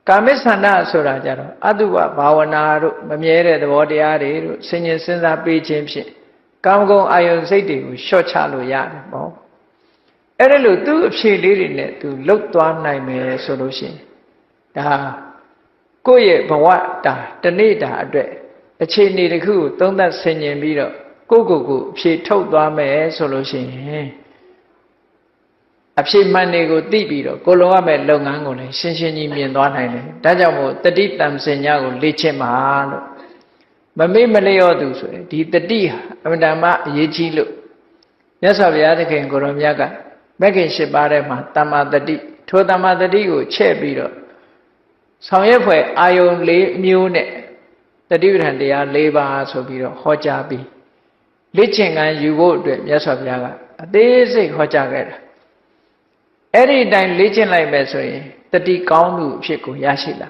ကာမိသန္တာဆိုတာကြတော့အတုပဘာဝနာတို့မမြဲတဲ့သဘောတရားတွေတို့ဆင်ញင်စဉ်းစားပေးခြင်းဖြင့်ကာမဂုဏ်အာယုန်စိတ်တွေကိုလျှော့ချလို့ရတယ်ပေါ့အဲ့ဒါလို့သူ့အဖြေလေးတွေနဲ့သူလှုပ်သွားနိုင်မယ်ဆိုလို့ရှိရင်ဒါကိုယ့်ရဲ့ဘဝတာတနေ့တာအတွက်အခြေအနေတစ်ခုကိုသုံးသပ်ဆင်ញင်ပြီးတော့ကိုယ့်ကိုယ်အဖြေထုတ်သွားမယ်ဆိုလို့ရှိရင်အဖြေမှန်တွေကိုသိပြီးတော့ကိုလုံးရမယ့်လုပ်ငန်းကိုလည်းရှင်းရှင်းကြီးမြင်သွားနိုင်တယ်ဒါကြောင့်မို့တတိတံစင်ညာကိုလေ့ကျင့်ပါလို့မမေ့မလျော့သူဆိုရင်ဒီတတိဟာအမှန်တမ်းအရေးကြီးလို့မြတ်စွာဘုရားသခင်ကိုရောမြတ်ကမဂ္ဂင်၈ပါးထဲမှာတမ္မာတတိထိုတမ္မာတတိကိုချဲ့ပြီးတော့ဆောင်ရွက်ဖွယ်အာယုံ၄မျိုးနဲ့တတိပဋ္ဌာန်တရား၄ပါးဆိုပြီးတော့ဟောကြားပြီးလေ့ကျင့်ခန်းယူဖို့အတွက်မြတ်စွာဘုရားကအသေးစိတ်ဟောကြားခဲ့တာအဲ့ဒီအတိုင်းလေ့ကျင့်လိုက်မယ်ဆိုရင်တတိကောင်းသူအဖြစ်ကိုရရှိလာ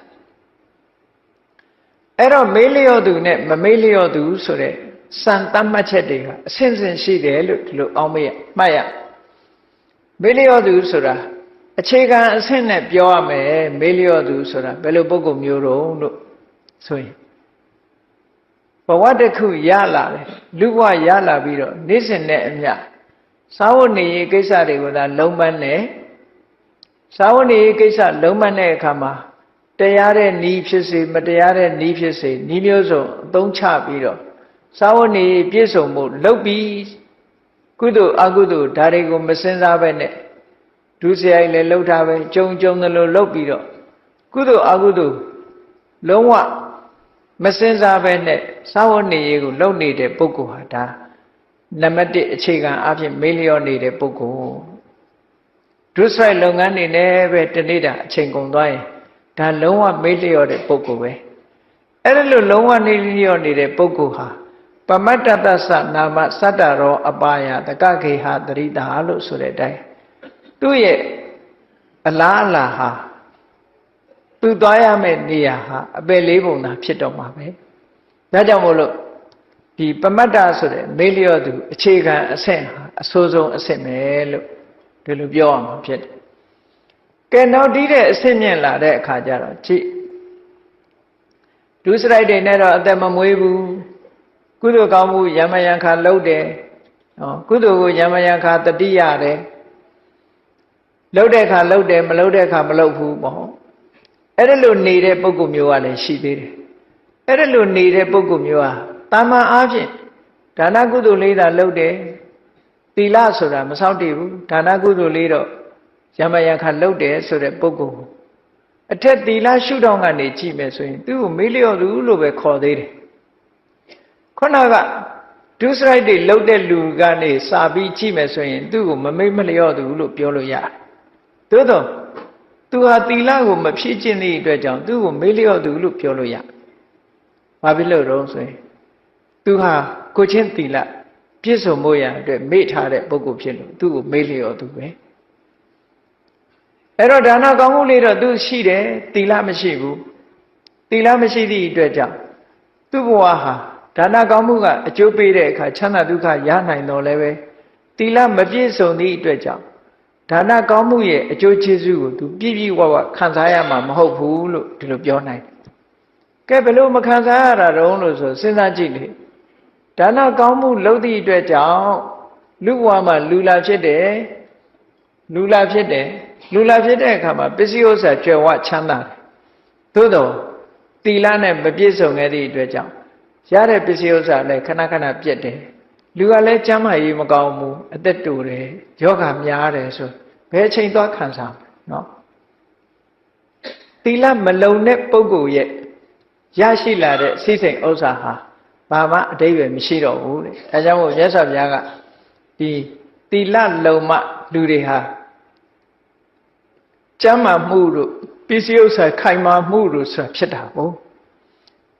အဲ့တော့မေးလျော့သူနဲ့မမေးလျော့သူဆိုတဲ့စံတတ်မှတ်ချက်တွေကအဆင့်ဆင့်ရှိတယ်လို့ဒီလိုအောင်းမေးရမှတ်ရမေးလျော့သူဆိုတာအခြေခံအဆင့်နဲ့ပြောရမယ်မေးလျော့သူဆိုတာဘယ်လိုပုဂ္ဂိုလ်မျိုးတော့လို့ဆိုရင်ဘဝတစ်ခုရလာတယ်လူဘဝရလာပြီးတော့နေ့စဉ်နဲ့အမျှစာဝတ်နေရေးကိစ္စတွေကိုသာလုံးပန်းတယ်စာဝတ်နေရေးကိစ္စလုံးပန်းတဲ့အခါမှာတရားတဲ့ဤဖြစ်စေမတရားတဲ့ဤဖြစ်စေဤမျိုးစုံအသုံးချပြီးတော့စာဝတ်နေရေးပြည့်စုံမှုလုပ်ပြီးကုသိုလ်အကုသိုလ်ဒါတွေကိုမစင်စားပဲနဲ့ဒုစရိုက်လည်းလှုပ်ထားပဲကြုံသလိုလှုပ်ပြီးတော့ကုသိုလ်အကုသိုလ်လုံးဝမစင်စားပဲနဲ့စာဝတ်နေရေးကိုလုပ်နေတဲ့ပုဂ္ဂိုလ်ဟာဒါနံပါတ်1အခြေခံအဖြစ်မေးလျော့နေတဲ့ပုဂ္ဂိုလ်ဒုစရိုက်လုပ်ငန်းတွေနဲ့ပဲတနေ့တာအချိန်ကုန်သွားရင်ဒါလုံးဝမေးလျော့တဲ့ပုဂ္ဂိုလ်ပဲအဲ့ဒါလို့လုံးဝနေလျော့နေတဲ့ပုဂ္ဂိုလ်ဟာပမတ္တသသနာမစတ္တရောအပါယတကခေဟတရိတာလို့ဆိုတဲ့အတိုင်းသူ့ရဲ့အလားအလာဟာသူသွားရမယ့်နေရာဟာအပယ်လေးပုံသာဖြစ်တော့မှာပဲဒါကြောင့်မို့လို့ဒီပမတ္တဆိုတဲ့မေးလျော့သူအခြေခံအဆင့်ဟာအဆိုးဆုံးအဆင့်ပဲလို့ဒီလိုပြောရမှာဖြစ်တယ်ကဲနောက်ဒီတဲ့အဆင့်မြင့်လာတဲ့အခါကျတော့ကြည့်ဒုစရိုက်တွေနဲ့တော့အသက်မမွေးဘူးကုသိုလ်ကောင်းမှုယမယံခါလှုပ်တယ်ကုသိုလ်ကိုယမယံခါတတိရတယ်လှုပ်တဲ့အခါလှုပ်တယ်မလှုပ်တဲ့အခါမလှုပ်ဘူးပေါ့အဲ့ဒါလိုနေတဲ့ပုဂ္ဂိုလ်မျိုးကလည်းရှိသေးတယ်အဲ့ဒါလိုနေတဲ့ပုဂ္ဂိုလ်မျိုးဟာတာမန်အားဖြင့်ဒါနကုသိုလ်လေးသာလုပ်တယ်သီလဆိုတာမစောင့်တည်ဘူးဒါနကုသိုလ်လေးတော့ယမယံခါလုပ်တယ်ဆိုတဲ့ပုဂ္ဂိုလ်အထက်သီလရှုထောင့်ကနေကြည့်မယ်ဆိုရင်သူ့ကိုမေးလျော့သူလို့ပဲခေါ်သေးတယ်ခုနကဒုစရိုက်တွေလုပ်တဲ့လူကနေစာပြီးကြည့်မယ်ဆိုရင်သူ့ကိုမမေ့မလျော့သူလို့ပြောလို့ရတယ်သို့တော့သူဟာသီလကိုမဖြည့်ကျင့်သည့်အတွက်ကြောင့်သူ့ကိုမေ့လျော့သူလို့ပြောလို့ရဘာဖြစ်လို့တော့ဆိုရင်သူဟာကိုချင်းသီလပြည့်စုံဖို့ရအတွက်မေ့ထားတဲ့ပုဂ္ဂိုလ်ဖြစ်လို့သူ့ကိုမေ့လျော့သူပဲအဲ့တော့ဒါနကောင်းမှုလေးတော့သူရှိတယ်သီလမရှိဘူးသီလမရှိသည့်အတွက်ကြောင့်သူ့ဘဝဟာဒါနကောင်းမှုကအကျိုးပေးတဲ့အခါချမ်းသာဒုက္ခရနိုင်တော့လည်းပဲသီလမပြည့်စုံသည့်အတွက်ကြောင့်ဒါနကောင်းမှုရဲ့အကျိုးကျေးဇူးကိုသူပြည့်ပြည့်ဝဝခံစားရမှာမဟုတ်ဘူးလို့ဒီလိုပြောနိုင်တယ်ကဲဘယ်လိုမခံစားရတာတုံးလို့ဆိုစဉ်းစားကြည့်လေဒါနကောင်းမှုလုပ်သည့်အတွက်ကြောင့်လူဘဝမှာလူလာဖြစ်တဲ့အခါမှာပစ္စည်းဥစ္စာကြွယ်ဝချမ်းသာတယ်သို့တော့သီလနဲ့မပြည့်စုံခဲ့သည့်အတွက်ကြောင့်ရတဲ့ပစ္စည်းဥစ္စာလည်းခဏခဏပြတ်တယ်လူကလည်းကျမ်းမာရေးမကောင်းဘူးအသက်တူတယ်ယောဂများတယ်ဆိုဘယ်အချိန်သွားခံစားမလဲနော်သီလမလုံတဲ့ပုဂ္ဂိုလ်ရဲ့ရရှိလာတဲ့စိတ်စိမ်ဥစ္စာဟာဘာမှအတိတ်ပဲမရှိတော့ဘူးတဲ့အဲကြောင့်မို့မြတ်စွာဘုရားကဒီသီလလုံမှလူတွေဟာကျမ်းမာမှုတို့ပစ္စည်းဥစ္စာခိုင်မာမှုတို့ဆိုတာဖြစ်တာပေါ့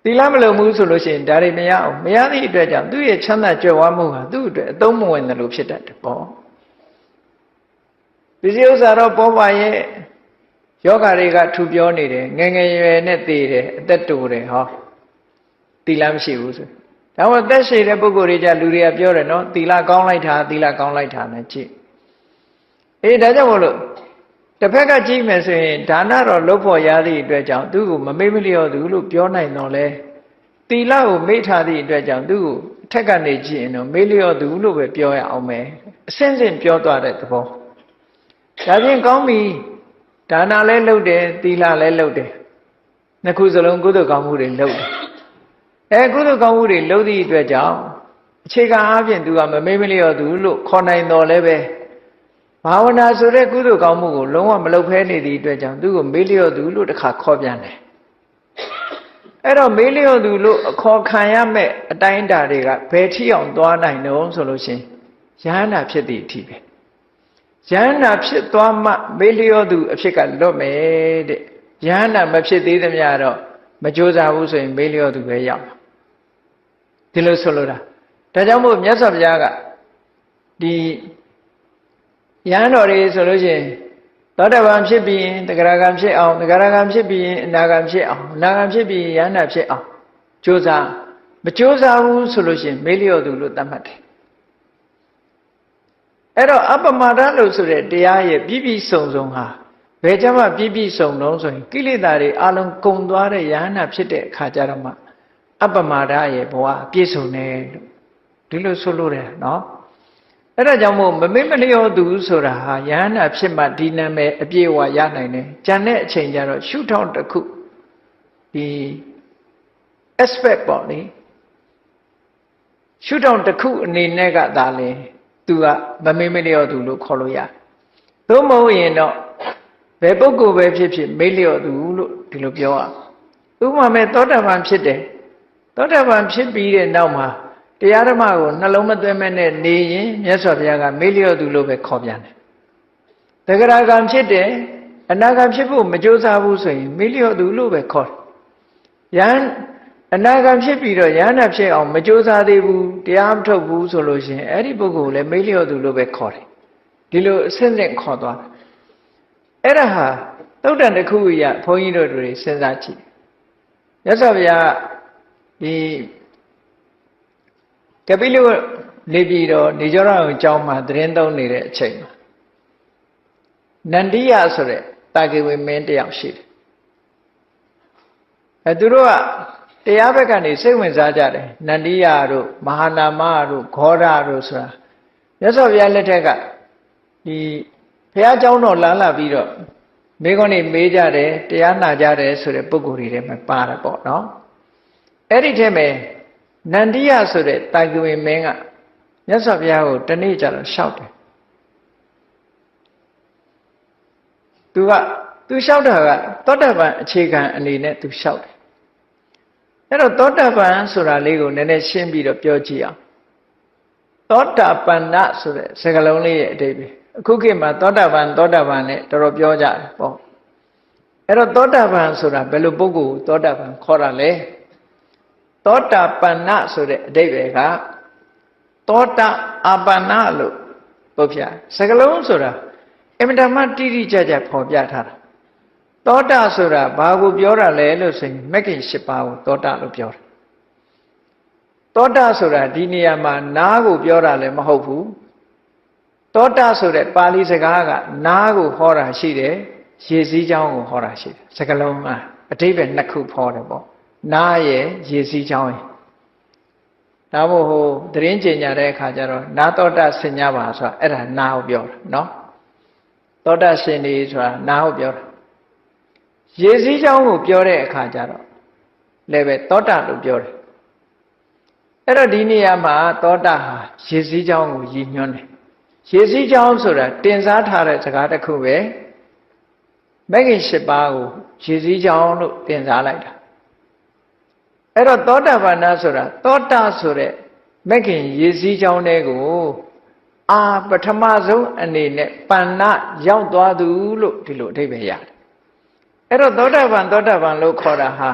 သီလမလုံဘူးဆိုလို့ရှိရင်ဒါတွေမရအောင်မရသည့်အတွက်ကြောင့်သူ့ရဲ့ချမ်းသာကြွယ်ဝမှုဟာသူ့အတွက်အသုံးမဝင်တယ်လို့ဖြစ်တတ်တယ်ပေါ့ပစ္စည်းဥစ္စာတော့ပေါ်ပါရဲ့ယောဂတွေကထူပြောနေတယ်ငယ်ငယ်ရွယ်နဲ့သေတယ်အသက်တူတယ်ဟောသီလမရှိဘူးဆိုဒါမှသက်ရှိတဲ့ပုဂ္ဂိုလ်တွေကြလူတွေကပြောတယ်နော်သီလကောင်းလိုက်တာနဲ့ကြည့်အေးဒါကြောင့်မို့လို့ တစ်ဖက်ကကြည့်မယ်ဆိုရင်ဒါနတော့လုပ်ဖို့ရသည့်အတွက်ကြောင့်သူ့ကိုမမေ့မလျော့သူလို့ပြောနိုင်တော့လေသီလကိုမေ့ထားသည့်အတွက်ကြောင့်သူ့ကိုအထက်ကနေကြည့်ရင်တော့မေ့လျော့သူလို့ပဲပြောရအောင်မယ်အစင်းစင်ပြောသွားတဲ့သဘောဒါဖြင့်ကောင်းပြီဒါနလည်းလုပ်တယ်သီလလည်းလုပ်တယ်နှစ်ခုစလုံးကုသိုလ်ကောင်းမှုတွေလုပ်တယ်ကုသိုလ်ကောင်းမှုတွေလုပ်သည့်အတွက်ကြောင့်အခြေခံအားဖြင့်သူကမမေ့မလျော့သူလို့ခေါ်နိုင်တော်လည်းပဲဘာဝနာဆိုတဲ့ကုသိုလ်ကောင်းမှုကိုလုံးဝမလုပ်ဖဲနေသည့်အတွက်ကြောင့်သူ့ကိုမေ့လျော့သူလို့တစ်ခါခေါ်ပြန်တယ်အဲ့တော့မေးလျော့သူလို့အခေါ်ခံရမဲ့အတိုင်းအတာတွေကဘယ်ထိအောင်သွားနိုင်တော့ဆိုလို့ရှိရင်ယဟန္တာဖြစ်သည့်အထိပဲယဟန္တာဖြစ်သွားမှမေးလျော့သူအဖြစ်ကလွတ်မယ်တဲ့ယဟန္တာမဖြစ်သေးသမျှတော့မကြိုးစားဘူးဆိုရင်မေးလျော့သူပဲရောက်ဒီလိုဆိုလိုတာဒါကြောင့်မို့မြတ်စွာဘုရားကဒီယဟန်တော်တွေဆိုလို့ရှိရင်သောတပန်ဖြစ်ပြီးရင်သဂရကံဖြစ်အောင်သဂရကံဖြစ်ပြီးရင်အနာဂံဖြစ်အောင်အနာဂံဖြစ်ပြီးရင်ယန္တာဖြစ်အောင်ကြိုးစားမကြိုးစားဘူးဆိုလို့ရှိရင်မေးလျော့သူလို့သတ်မှတ်တယ်အဲ့တော့အပမဒလို့ဆိုတဲ့တရားရဲ့ပြည့်ပြည့်စုံစုံဟာဘယ်ကြမှာပြည့်ပြည့်စုံတော့ဆိုရင်ကိလေသာတွေအလုံးကုန်သွားတဲ့ယန္တာဖြစ်တဲ့အခါကျတော့မှအပမဒရဲ့ဘဝပြည့်စုံတယ်လို့ဒီလိုဆိုလို့ရတယ်နော်အဲ့ဒါကြောင့်မို့မမေ့မလျော့သူဆိုတာဟာယဟန္တာဖြစ်မှဒီနာမည်အပြည့်အဝရနိုင်တယ်။ကြံတဲ့အချိန်ကျတော့ရှုထောင့်တစ်ခုဒီ aspect ပေါ့လေရှုထောင့်တစ်ခုအနေနဲ့ကသာလေသူကမမေ့မလျော့သူလို့ခေါ်လို့ရတယ်။သို့မဟုတ်ရင်တော့ဘယ်ပုဂ္ဂိုလ်ပဲဖြစ်ဖြစ်မေ့လျော့သူလို့ဒီလိုပြောရ။ဥပမာမဲ့သောတာပန်ဖြစ်တယ်။သောတာပန်ဖြစ်ပြီးတဲ့နောက်မှာတရားဓမ္မကိုနှလုံးမသွင်းမဲ့နဲ့နေရင်မြတ်စွာဘုရားကမေ့လျော့သူလို့ပဲခေါ်ပြန်တယ်။သဂရကံဖြစ်တယ်အနာဂံဖြစ်ဖို့မကြိုးစားဘူးဆိုရင်မေ့လျော့သူလို့ပဲခေါ်တယ်။ယန္အနာဂံဖြစ်ပြီးတော့ယန္တာဖြစ်အောင်မကြိုးစားသေးဘူးတရားမထုတ်ဘူးဆိုလို့ရှိရင်အဲ့ဒီပုဂ္ဂိုလ်လည်းမေ့လျော့သူလို့ပဲခေါ်တယ်။ဒီလိုအစစ်စစ်ခေါ်သွားတယ်။အဲ့ဒါဟာသုတ်တန်တစ်ခုရဘုန်းကြီးတို့တွေစဉ်းစားကြည့်။မြတ်စွာဘုရားဒီကပိလုနေပြည်တော်နေကြောရအောင်အကြောင်းမှာသတင်းသုံးနေတဲ့အချိန်မှာနန္ဒီယဆိုတဲ့တာဂေဝေမင်းတယောက်ရှိတယ်သူတို့ကတရားဘက်ကနေစိတ်ဝင်စားကြတယ်နန္ဒီယတို့မဟာနာမတို့ဂေါရတို့ဆိုတာမြတ်စွာဘုရားလက်ထက်ကဒီဘုရားကျောင်းတော်လမ်းလာပြီးတော့မိခွန်းနေမေးကြတယ်တရားနာကြတယ်ဆိုတဲ့ပုံကိုယ်တွေထဲမှာပါတယ်ပေါ့နော်အဲ့ဒီထဲမှာနန္ဒီယဆိုတဲ့တာဂေဝေမင်းကမြတ်စွာဘုရားကိုတနေ့ကျတော့လျှောက်တယ်သူလျှောက်တာကသောတာပန်အခြေခံအနေနဲ့သူလျှောက်တယ်အဲ့တော့သောတာပန်ဆိုတာလေးကိုနည်းနည်းရှင်းပြီးတော့ပြောကြည့်အောင်သောတာပန္နဆိုတဲ့စကားလုံးလေးရဲ့အဓိပ္ပာယ်အခုခေတ်မှာသောတာပန်နဲ့တော်တော်ပြောကြတယ်ပေါ့အဲ့တော့သောတာပန်ဆိုတာဘယ်လိုပုဂ္ဂိုလ်သောတာပန်ခေါ်တာလဲသောတာပန္နဆိုတဲ့အဓိပ္ပာယ်ကသောတာအပန္နလို့ပုတ်ပြစကလုံးဆိုတာအမြဲတမ်းတိတိကျကျဖော်ပြထားတာသောတာဆိုတာဘာကိုပြောတာလဲလို့ဆိုရင်မဂ္ဂင်၈ပါးကိုသောတာလို့ပြောတာသောတာဆိုတာဒီနေရာမှာနားကိုပြောတာလည်းမဟုတ်ဘူးသောတာဆိုတဲ့ပါဠိစကားကနားကိုဟောတာရှိတယ်ရေစည်းချောင်းကိုဟောတာရှိတယ်စကလုံးကအဓိပ္ပာယ်နှစ်ခုဖော်တယ်ပေါ့နားရဲ့ရေစည်းချောင်းရဲ့ဒါမို့ဟိုသတင်းကြေညာတဲ့အခါကျတော့နာသောတာဆင်ញပါဆိုတာအဲ့ဒါနာကိုပြောတာနော်သောတာရှင်နေဆိုတာနာကိုပြောတာရေစည်းချောင်းကိုပြောတဲ့အခါကျတော့လည်းပဲသောတာလို့ပြောတယ်အဲ့တော့ဒီနေရာမှာသောတာဟာရေစည်းချောင်းကိုရည်ညွှန်းတယ်ရေစည်းချောင်းဆိုတာတင်စားထားတဲ့စကားတစ်ခုပဲမဂ္ဂင်၈ပါးကိုရေစည်းချောင်းလို့တင်စားလိုက်တာအဲ့တော့သောတာပန္နဆိုတာသောတာဆိုတဲ့မဂ္ဂင်ရေစည်းချောင်းတွေကိုပထမဆုံးအနေနဲ့ပန္နရောက်သွားသူလို့ဒီလိုအဓိပ္ပာယ်ရတယ်အဲ့တော့သောတာပန်လို့ခေါ်တာဟာ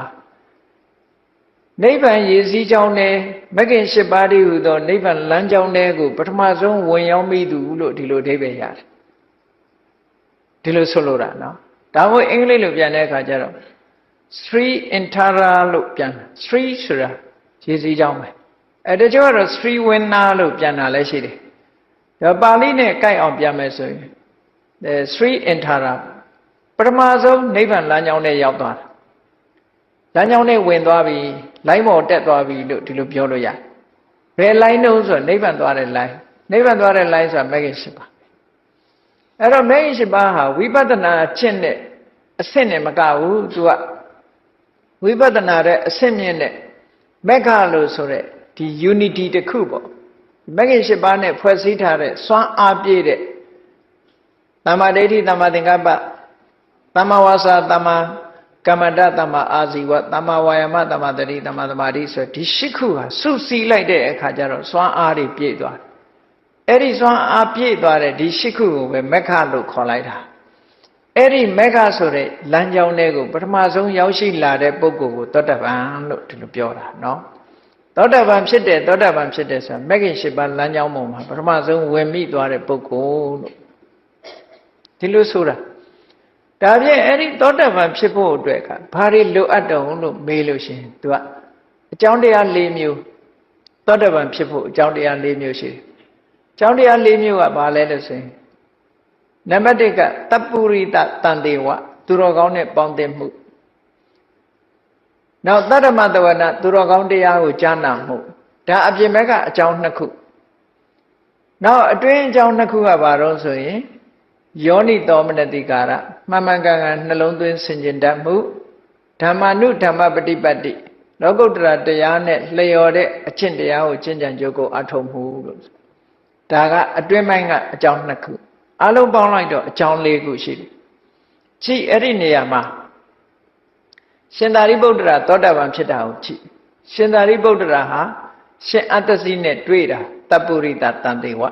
နိဗ္ဗာန်ရေစည်းချောင်းနဲ့မဂ္ဂင်၈ပါးတည်းဟူသောနိဗ္ဗာန်လမ်းကြောင်းတွေကိုပထမဆုံးဝင်ရောက်မိသူလို့ဒီလိုအဓိပ္ပာယ်ရတယ်ဒီလိုဆိုလိုတာနော်ဒါမှမဟုတ်အင်္ဂလိပ်လိုပြန်တဲ့အခါကျတော့Sri Intara လို့ပြန် Sri ဆိုတာရေစည်းချောင်းပဲတချို့ကတော့ Sri Winna လို့ပြန်တာလည်းရှိတယ်ဒါပါဠိနဲ့ကိုက်အောင်ပြန်မယ်ဆိုရင်Sri Intara ပထမဆုံးနိဗ္ဗာန်လမ်းကြောင်းနဲ့ရောက်သွားတာလမ်းကြောင်းနဲ့ဝင်သွားပြီလိုင်းပေါ်တက်သွားပြီလို့ဒီလိုပြောလို့ရတယ်ဘယ်လိုင်းတုံးဆိုနိဗ္ဗာန်သွားတဲ့လိုင်းနိဗ္ဗာန်သွားတဲ့လိုင်းဆိုတာမဂ္ဂင်၈ပါးအဲ့တော့မဂ္ဂင်၈ပါးဟာဝိပဿနာအချက်နဲ့အဆင့်နဲ့မကဘူးသူကဝိပဿနာတဲ့အဆင့်မြင့်တဲ့မဂ္ဂလို့ဆိုတဲ့ဒီ unity တစ်ခုပေါ့မဂ္ဂင်၈ပါးနဲ့ဖွဲ့စည်းထားတဲ့စွမ်းအားပြည့်တဲ့သမ္မာဒိဋ္ဌိသမ္မာသင်္ကပ္ပသမ္မာဝါစာသမ္မာကမ္မန္တသမ္မာအာဇီဝသမ္မာဝါယာမသမ္မာတတိသမ္မာသမာဓိဆိုဒီ၈ခုဟာစုစည်းလိုက်တဲ့အခါကျတော့စွမ်းအားတွေပြည့်သွားတယ်အဲ့ဒီစွမ်းအားပြည့်သွားတဲ့ဒီ၈ခုကိုပဲမက္ခလို့ခေါ်လိုက်တာအဲ့ဒီမက္ခဆိုတဲ့လမ်းကြောင်းတွေကိုပထမဆုံးရောက်ရှိလာတဲ့ပုဂ္ဂိုလ်ကိုသောတပန်လို့ဒီလိုပြောတာနော်သောတပန်ဖြစ်တယ်သောတပန်ဖြစ်တယ်ဆိုတာမဂ္ဂင်၈ပါးလမ်းကြောင်းပေါ်မှာပထမဆုံးဝင်မိသွားတဲ့ပုဂ္ဂိုလ်လို့ဒီလိုဆိုတာဒါဖြင့်အဲ့ဒီသောတပန်ဖြစ်ဖို့အတွက်ကဘာတွေလိုအပ်တုံလို့မေးလို့ရှိရင်သူကအကြောင်းတရား၄မျိုးသောတပန်ဖြစ်ဖို့အကြောင်းတရား၄မျိုးရှိတယ်အကြောင်းတရား၄မျိုးကဘာလဲလို့ဆိုရင်နံပါတ်၁ကတပ္ပုရိတတန်တေဝသူတော်ကောင်းနဲ့ပေါင်းသင်းမှုနောက်သတ္တမတဝနာသူတော်ကောင်းတရားကိုကြားနာမှုဒါအပြင်ဘက်ကအကြောင်း၂ခုနောက်အတွင်းအကြောင်း၂ခုကဘာလို့ဆိုရင်ယောနိသောမနတိကာရမှန်မှန်ကန်ကန်နှလုံးသွင်းဆင်ခြင်တတ်မှုဓမ္မနုဓမ္မပฏิပတ်တိလောကုတ္တရာတရားနဲ့လျော်တဲ့အကျင့်တရားကိုကျင့်ကြံကြိုးကိုအထောက်မှုလို့ဒါကအတွင်းပိုင်းကအကြောင်း၂ခုအလုံးပေါင်းလိုက်တော့အကြောင်း၄ခုရှိတယ်ကြည့်အဲ့ဒီနေရာမှာရှင်သာရိပုတ္တရာသောတာပန်ဖြစ်တာကိုကြည့်ရှင်သာရိပုတ္တရာဟာရှင်အတ္တစီနဲ့တွေ့တာတပ္ပုရိတတန်တေဝ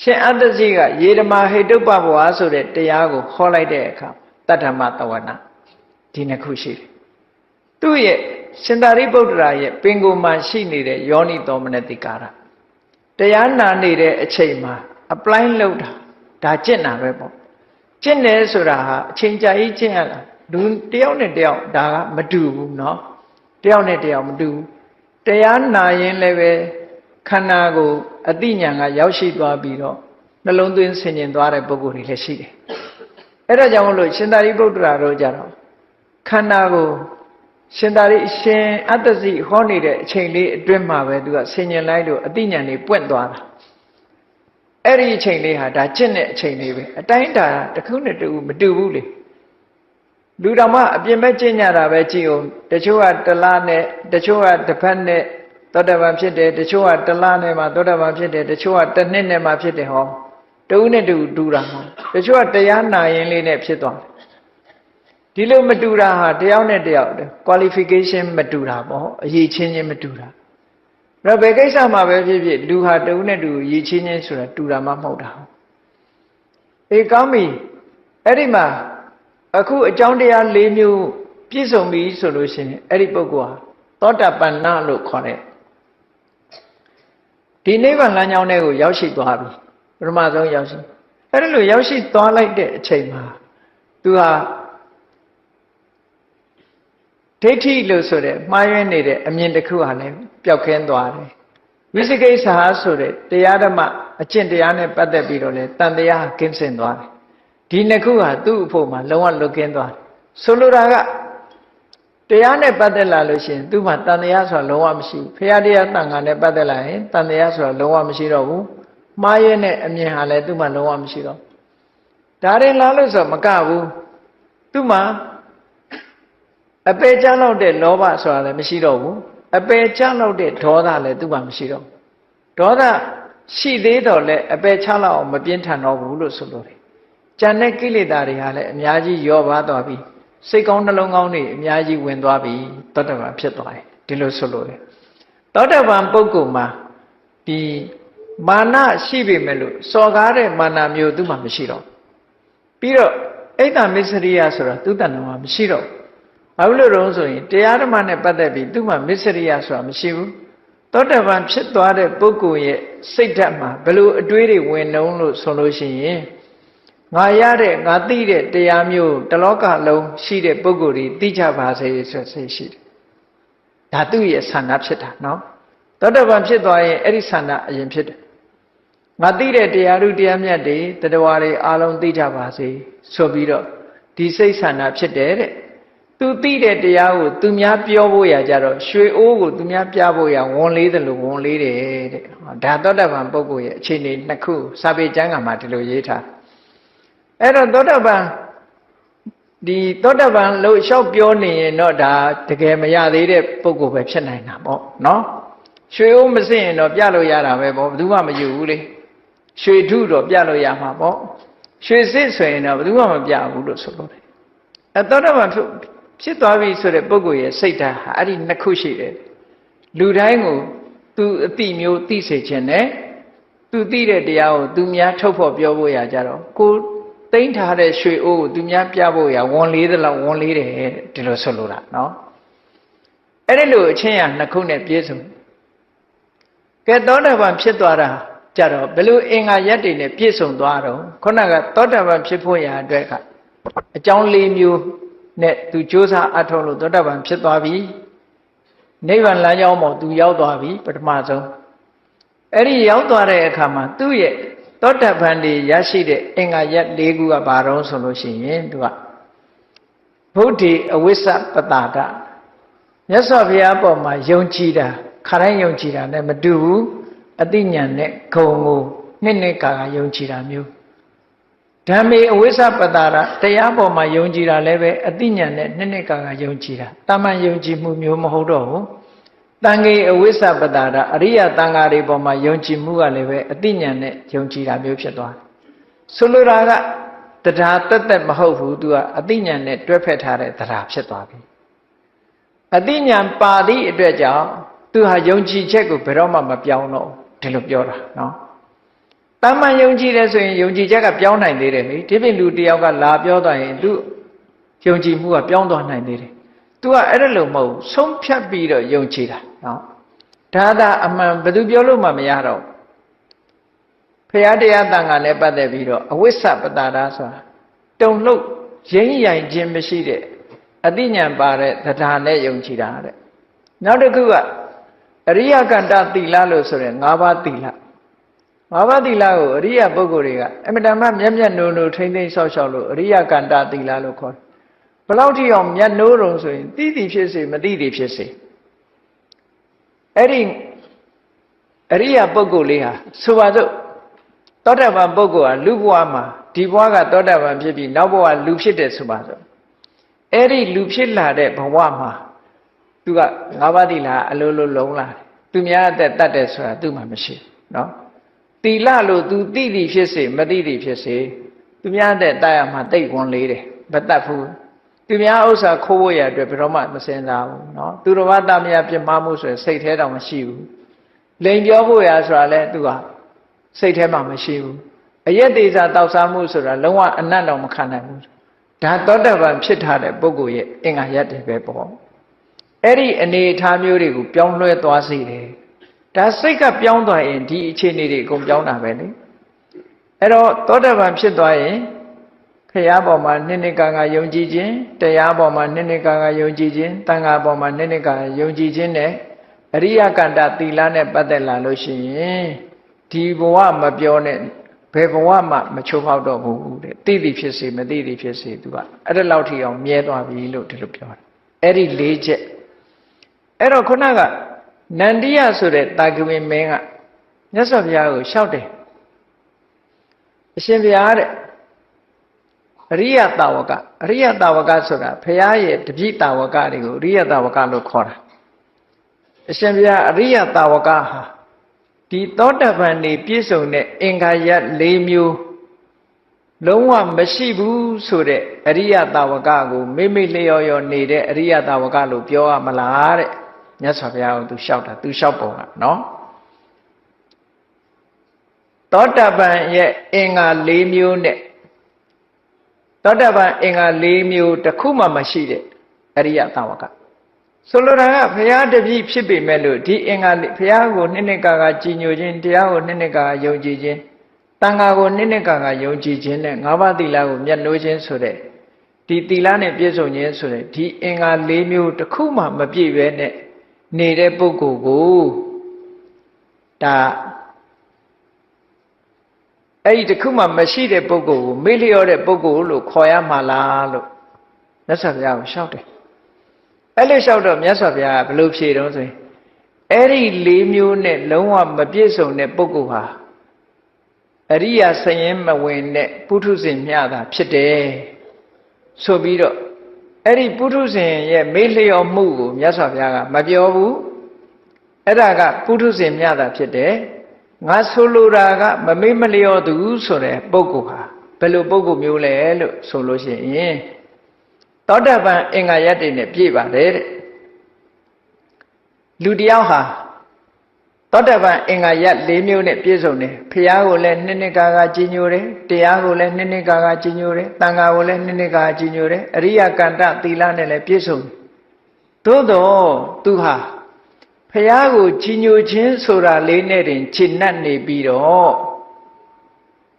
ရှင်အတ္တစီကယေဓမာဟိတုပ္ပဘဝဆိုတဲ့တရားကိုဟောလိုက်တဲ့အခါတတ္ထမတဝနာဒီနှစ်ခုရှိတယ်သူ့ရဲ့ရှင်သာရိပုတ္တရာရဲ့ပင်ကိုယ်မှာရှိနေတဲ့ယောနိသောမနတိကာရတရားနာနေတဲ့အချိန်မှာ apply လုပ်တာဒါကျင့်တာပဲပေါ့ကျင့်တယ်ဆိုတာဟာအချိန်ကြာကြီးကျင့်ရတာလူတယောက်နဲ့တယောက်ဒါကမတူဘူးเนาะတယောက်နဲ့တယောက်မတူဘူးတရားနာရင်လည်းပဲခန္ဓာကိုအတိညာဏ်ကရောက်ရှိသွားပြီးတော့နှလုံးသွင်းဆင်ခြင်သွားတဲ့ပုဂ္ဂိုလ်တွေလည်းရှိတယ်အဲ့ဒါကြောင့်မလို့ရှင်သာရိပုတ္တရာတို့ကြတော့ခန္ဓာကိုရှင်သာရိရှင်အတ္တစီဟောနေတဲ့အချိန်လေးအတွင်းမှာပဲသူကဆင်ခြင်လိုက်လို့အတိညာဏ်တွေပွင့်သွားတာအဲ့ဒီအချိန်လေးဟာဒါကျင့်တဲ့အချိန်လေးပဲအတိုင်းတာတစ်ခုနဲ့တစ်ခုမတူဘူးလေလူတော်မှအပြင်ဘက်ကျင့်ကြတာပဲကြည့်အောင်တချို့ကတစ်လနဲ့တချို့ကတစ်ဖက်နဲ့သောတပန်ဖြစ်တယ်တချို့ကတစ်လနဲ့မှသောတပန်ဖြစ်တယ်တချို့ကတစ်နှစ်နဲ့မှဖြစ်တယ်ဟောတဦးနဲ့တူတူတာမဟုတ်တချို့ကတရားနာရင်လေးနဲ့ဖြစ်သွားတယ်ဒီလိုမတူတာဟာတယောက်နဲ့တယောက် qualification မတူတာပေါ့အရေးချင်းချင်းမတူတာတော့ဘယ်ကိစ္စမှာပဲဖြစ်ဖြစ်လူဟာတဦးနဲ့တူရည်ချင်းချင်းဆိုတာတူတာမှမဟုတ်တာအေးကောင်းပြီအဲ့ဒီမှာအခုအကြောင်းတရား၄မျိုးပြည့်စုံပြီဆိုလို့ရှိရင်အဲ့ဒီပုဂ္ဂိုလ်ဟာသောတာပန်နလို့ခေါ်တယ်ဒီနိဗ္ဗာန်လမ်းကြောင်းထဲကိုရောက်ရှိသွားပြီပထမဆုံးရောက်ရှိအဲ့ဒါလိုရောက်ရှိသွားလိုက်တဲ့အချိန်မှာသူဟာဒိဋ္ဌိလို့ဆိုတဲ့မှားယွင်းနေတဲ့အမြင်တစ်ခုဟာလည်းပျောက်ကင်းသွားတယ်ဝိသိကိစ္စဟာဆိုတဲ့တရားဓမ္မအကျင့်တရားနဲ့ပတ်သက်ပြီးတော့လေတန်တရားကင်းစင်သွားတယ်ဒီနှစ်ခုဟာသူ့အဖို့မှာလုံးဝလွတ်ကင်းသွားတယ်ဆိုလိုတာကတရားနဲ့ပတ်သက်လာလို့ရှိရင်သူ့မှာတန်တရားဆိုတာလုံးဝမရှိဘူးဖရာတရားတန်ခါနဲ့ပတ်သက်လာရင်တန်တရားဆိုတာလုံးဝမရှိတော့ဘူးမှားယွင်းတဲ့အမြင်ဟာလည်းသူ့မှာလုံးဝမရှိတော့ဒါရင်လာလို့ဆိုမကဘူးသူ့မှာအပေချလောက်တဲ့လောဘဆိုတာလည်းမရှိတော့ဘူးအပေချလောက်တဲ့ဒေါသလည်းသူ့မှာမရှိတော့ဘူးဒေါသရှိသေးတော့လည်းအပေချလောက်အောင်မပြင်းထန်တော့ဘူးလို့ဆိုလို့တယ်ကြံတဲ့ကိလေသာတွေဟာလည်းအများကြီးရောပါသွားပြီစိတ်ကောင်းနှလုံးကောင်းတွေအများကြီးဝင်သွားပြီသောတပန်ဖြစ်သွားတယ်ဒီလိုဆိုလို့တယ်သောတပန်ပုဂ္ဂိုလ်မှာဒီမာနရှိပေမဲ့လို့စော်ကားတဲ့မာနမျိုးသူ့မှာမရှိတော့ပြီးတော့အိတ်တမစ္စရိယဆိုတာသူ့တဏ္ဍာမှာမရှိတော့ဘာလို့လဲဆိုရင်တရားဓမ္မနဲ့ပတ်သက်ပြီးသူ့မှာမစ္စရိယဆိုတာမရှိဘူးသောတပန်ဖြစ်သွားတဲ့ပုဂ္ဂိုလ်ရဲ့စိတ်ဓာတ်မှာဘယ်လိုအတွေးတွေဝင်နှုံးလို့ဆိုလို့ရှိရင်ငါရတဲ့ငါသိတဲ့တရားမျိုးတလောကလုံးရှိတဲ့ပုဂ္ဂိုလ်တွေသိကြပါစေဆိုစိတ်ရှိတယ်ဒါသူ့ရဲ့ဆန္ဒဖြစ်တာနော်သောတပန်ဖြစ်သွားရင်အဲ့ဒီဆန္ဒအရင်ဖြစ်တယ်ငါသိတဲ့တရားဓုတရားမြတ်တွေတရားတွေအားလုံးသိကြပါစေဆိုပြီးတော့ ဒီစိတ်ဆန္ဒဖြစ်တယ်တဲ့သူသိတဲ့တရားကိုသူများပြောဖို့ရကြတော့ရွှေအိုးကိုသူများပြဖို့ရဝန်လေးတယ်လို့ဝန်လေးတယ်တဲ့ဒါသောတာပန်ပုဂ္ဂိုလ်ရဲ့အခြေအနေနှစ်ခုစာပေကျမ်းဂန်မှာဒီလိုရေးထားအဲ့တော့သောတာပန်ဒီသောတာပန်လို့လျှောက်ပြောနေရင်တော့ဒါတကယ်မရသေးတဲ့ပုဂ္ဂိုလ်ပဲဖြစ်နိုင်တာပေါ့နော်ရွှေအိုးမစစ်ရင်တော့ပြလို့ရတာပဲပေါ့ဘယ်သူမှမယူဘူးလေရွှေထုတော့ပြလို့ရမှာပေါ့ရွှေစစ်ဆိုရင်တော့ဘယ်သူမှမပြဘူးလို့ဆိုလို့တယ်အဲသောတာပန်ဖြစ်သွားပြီဆိုတဲ့ပုဂ္ဂိုလ်ရဲ့စိတ်ဓာတ်ဟာအဲ့ဒီနှစ်ခုရှိတယ်လူတိုင်းကိုသူအတိမျိုးသိစေခြင်းနဲ့သူသိတဲ့တရားကိုသူများထုတ်ဖို့ပြောဖို့ရကြတော့ကိုသိမ့်ထားတဲ့ရွှေအိုးကိုသူများပြဖို့ရဝန်လေးသလောက်ဝန်လေးတယ်ဒီလိုဆိုလိုတာနော်အဲ့ဒီလိုအချင်းရနှစ်ခုနဲ့ပြည့်စုံကဲသောတာပန်ဖြစ်သွားတာကြတော့ဘယ်လိုအင်္ဂါရက်တွေနဲ့ပြည့်စုံသွားတော့ခုနကသောတာပန်ဖြစ်ဖို့ရာအတွက်ကအကြောင်း၄မျိုးနဲ့သူစ조사အထောက်လို့သောတာပန်ဖြစ်သွားပြီနိဗ္ဗာန်လမ်းကြောင်းပေါ်သူရောက်သွားပြီပထမဆုံးအဲ့ဒီရောက်သွားတဲ့အခါမှာသူ့ရဲ့သောတာပန်တွေရရှိတဲ့အင်္ဂါရက်၄ခုကဘာတော့ဆိုလို့ရှိရင်သူကဗုဒ္ဓေအဝိစ္စပတာဒမြတ်စွာဘုရားပေါ်မှာယုံကြည်တာခါတိုင်းယုံကြည်တာနဲ့မတူဘူးအသိဉာဏ်နဲ့ဂုံကိုနှစ်ကာယုံကြည်တာမျိုးဓမ္မေအဝိစ္စပတာဒတရားပေါ်မှာယုံကြည်တာလည်းပဲအသိဉာဏ်နဲ့နှစ်ကာယုံကြည်တာတာမန်ယုံကြည်မှုမျိုးမဟုတ်တော့ဘူးတန်ခေအဝိစ္စပတာဒအရိယတန်ဃာတွေပေါ်မှာယုံကြည်မှုကလည်းပဲအသိဉာဏ်နဲ့ယုံကြည်တာမျိုးဖြစ်သွားတယ်ဆိုလိုတာကတရားတက်မဟုတ်ဘူးသူကအသိဉာဏ်နဲ့တွဲဖက်ထားတဲ့တရားဖြစ်သွားပြီအသိဉာဏ်ပါသည့်အတွက်ကြောင့်သူဟာယုံကြည်ချက်ကိုဘယ်တော့မှမပြောင်းတော့ဒီလိုပြောတာနော်တမန်ယုံကြည်တယ်ဆိုရင်ယုံကြည်ချက်ကပြောင်းနိုင်သေးတယ်လေဒီပြင်လူတယောက်ကလာပြောသွားရင်သူယုံကြည်မှုကပြောင်းသွားနိုင်သေးတယ်သူကအဲ့ဒါလို့မဟုတ်ဆုံးဖြတ်ပြီးတော့ယုံကြည်တာနော်ဒါသာအမှန်ဘယ်သူပြောလို့မှမရတော့ဖရာတရားတန်ခါနဲ့ပတ်သက်ပြီးတော့အဝိစ္စပတာဒဆိုတာတုံလှုပ်ရင်းရိုင်ခြင်းမရှိတဲ့အသိဉာဏ်ပါတဲ့တရားနဲ့ယုံကြည်တာတဲ့နောက်တစ်ခုကအရိယကန္တသီလလို့ဆိုရင်၅ပါးသီလ၅ပါးသီလကိုအရိယပုဂ္ဂိုလ်တွေကအမတန်မှမျက်မျက်နှိုးနှိုးထိမ့်သိမ့်ဆောက်ရှောက်လို့အရိယကန္တသီလလို့ခေါ်တယ်ဘယ်လောက်ထိအောင်မျက်နှိုးတုံဆိုရင်သိသည်ဖြစ်စေမသိသည်ဖြစ်စေအဲ့ဒီအရိယပုဂ္ဂိုလ်လေးဟာဆိုပါစို့သောတာပန်ပုဂ္ဂိုလ်ဟာလူဘဝမှာဒီဘဝကသောတာပန်ဖြစ်ပြီးနောက်ဘဝလူဖြစ်တယ်ဆိုပါစို့အဲ့ဒီလူဖြစ်လာတဲ့ဘဝမှာသူက၅ပါးသီလအလိုလိုလုံးလာတယ်သူများအသက်တတ်တယ်ဆိုတာသူ့မှာမရှိဘူးနော်သီလလို့သူသိသည်ဖြစ်စေမသိသည်ဖြစ်စေသူများအသက်တတ်ရမှာတိတ်ဝန်လေးတယ်မတတ်ဘူးသူများဥစ္စာခိုးဖို့ရအတွက်ဘယ်တော့မှမစင်စားဘူးနော်သူတော်ဘာတမယပြစ်မှားမှုဆိုရင်စိတ်ထဲတော့မရှိဘူးလိန်ပြောဖို့ရဆိုတာလဲသူကစိတ်ထဲမှာမရှိဘူးအယက်သေးစားတောက်စားမှုဆိုတာလုံးဝအနတ်တော့မခံနိုင်ဘူးဒါသောတာပန်ဖြစ်ထားတဲ့ပုဂ္ဂိုလ်ရဲ့အင်္ဂါရက်တွေပဲပေါ့အဲ့ဒီအနေအထားမျိုးတွေကိုပြောင်းလဲသွားစေတယ်ဒါစိတ်ကပြောင်းသွားရင်ဒီအခြေအနေတွေအကုန်ပြောင်းတာပဲလေအဲ့တော့သောတာပန်ဖြစ်သွားရင်ဖရာပေါ်မှာနှစ်ကာယုံကြည်ခြင်းတရားပေါ်မှာနှစ်ကာယုံကြည်ခြင်းတန်ခါပေါ်မှာနှစ်ကာယုံကြည်ခြင်းနဲ့အရိယကန္တသီလနဲ့ပတ်သက်လာလို့ရှိရင်ဒီဘဝမပြောနဲ့ဘယ်ဘဝမှမချိုးဖောက်တော့ဘူးတဲ့သိသည်ဖြစ်စေမသိသည်ဖြစ်စေသူကအဲ့ဒါလောက်ထိအောင်မြဲသွားပြီလို့ဒီလိုပြောတယ်အဲ့ဒီ၄ချက်အဲ့တော့ခုနကနန္ဒီယဆိုတဲ့တာဂဝေမင်းကမြတ်စွာဘုရားကိုလျှောက်တယ်အရှင်ဘုရားတဲ့အရိယတာဝကအရိယတာဝကဆိုတာဘုရားရဲ့တပည့်တာဝကတွေကိုအရိယတာဝကလို့ခေါ်တာအရှင်ဘုရားအရိယတာဝကဟာဒီသောတာပန်နေပြည့်စုံတဲ့အင်္ဂါရပ်၄မျိုးလုံးဝမရှိဘူးဆိုတဲ့အရိယတာဝကကိုမိမိလျော်ရောနေတဲ့အရိယတာဝကလို့ပြောရမလားတဲ့မြတ်စွာဘုရားကသူလျှောက်တာသူလျှောက်ပုံကနော်သောတာပန်ရဲ့အင်္ဂါ၄မျိုးနဲ့သောတာပန်အင်္ဂါ၄မျိုးတစ်ခုမှမရှိတဲ့အရိယတာဝကဆိုလိုတာကဘုရားတပည့်ဖြစ်ပေမဲ့လို့ဒီအင်္ဂါဘုရားကိုနှစ်ကာကြည်ညိုခြင်းတရားကိုနှစ်ကာယုံကြည်ခြင်းတန်ခါကိုနှစ်ကာယုံကြည်ခြင်းနဲ့၅ပါးသီလကိုမျက်နှိုးခြင်းဆိုတဲ့ဒီသီလနဲ့ပြည့်စုံခြင်းဆိုတဲ့ဒီအင်္ဂါ၄မျိုးတစ်ခုမှမပြည့်ပဲနဲ့နေတဲ့ပုဂ္ဂိုလ်ကိုဒါ အဲ့ဒီတခုမှမရှိတဲ့ပုဂ္ဂိုလ်ကိုမေ့လျော့တဲ့ပုဂ္ဂိုလ်လို့ခေါ်ရမှာလားလို့မြတ်စွာဘုရားကိုလျှောက်တယ်အဲ့လိုလျှောက်တော့မြတ်စွာဘုရားကဘယ်လိုဖြေတော့ဆိုရင်အဲ့ဒီ၄မျိုးနဲ့လုံးဝမပြည့်စုံတဲ့ပုဂ္ဂိုလ်ဟာအရိယာစရင်မဝင်တဲ့ပုထုဇဉ်မျှတာဖြစ်တယ်ဆိုပြီးတော့အဲ့ဒီပုထုဇဉ်ရဲ့မေ့လျော့မှုကိုမြတ်စွာဘုရားကမပြောဘူးအဲ့ဒါကပုထုဇဉ်မျှတာဖြစ်တယ်ငါဆိုလိုတာကမမေ့မလျော့သူဆိုတဲ့ပုဂ္ဂိုလ်ဟာဘယ်လိုပုဂ္ဂိုလ်မျိုးလဲလို့ဆိုလို့ရှိရင်သောတာပန်အင်္ဂါရပ်တွေနဲ့ပြည့်ပါတယ်တဲ့လူတယောက်ဟာသောတာပန်အင်္ဂါရပ်၄မျိုးနဲ့ပြည့်စုံတယ်ဖရာကိုလည်းနှစ်နှစ်ကာကာကြီးညိုတယ်တရားကိုလည်းနှစ်နှစ်ကာကာကြီးညိုတယ်တန်ခါကိုလည်းနှစ်နှစ်ကာကာကြီးညိုတယ်အရိယကန္တသီလနဲ့လည်းပြည့်စုံတယ်သို့တော့သူဟာဖရာကိုကြီးညိုခြင်းဆိုတာလေးနဲ့တင်ခြေနှက်နေပြီးတော့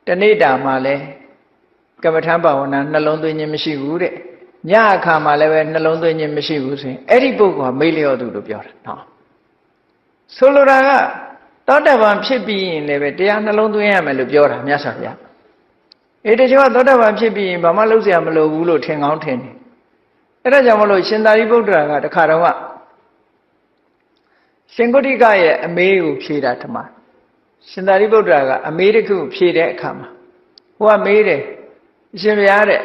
တနေ့တာမှလည်းကမ္မထံဘာဝနာနှလုံးသွင်းခြင်းမရှိဘူးတဲ့ညအခါမှလည်းပဲနှလုံးသွင်းခြင်းမရှိဘူးဆိုရင်အဲ့ဒီပုဂ္ဂိုလ်ကမေ့လျော့သူလို့ပြောတာနော်ဆိုလိုတာကသောတာပန်ဖြစ်ပြီးရင်လည်းပဲတရားနှလုံးသွင်းရမယ်လို့ပြောတာမြတ်စွာဘုရားအေးတချို့ကသောတာပန်ဖြစ်ပြီးရင်ဘာမှလုပ်เสียမလိုဘူးလို့ထင်ကောင်းထင်တယ်အဲ့ဒါကြောင့်မလို့ရှင်သာရိပုတ္တရာကတခါတော့ကရှင်ဂုတ္တိကရဲ့အမေးကိုဖြေတာထမရှင်သာရိပုတ္တရာကအမေးတစ်ခုဖြေတဲ့အခါမှာဟိုကမေးတယ်အရှင်ဘုရားတဲ့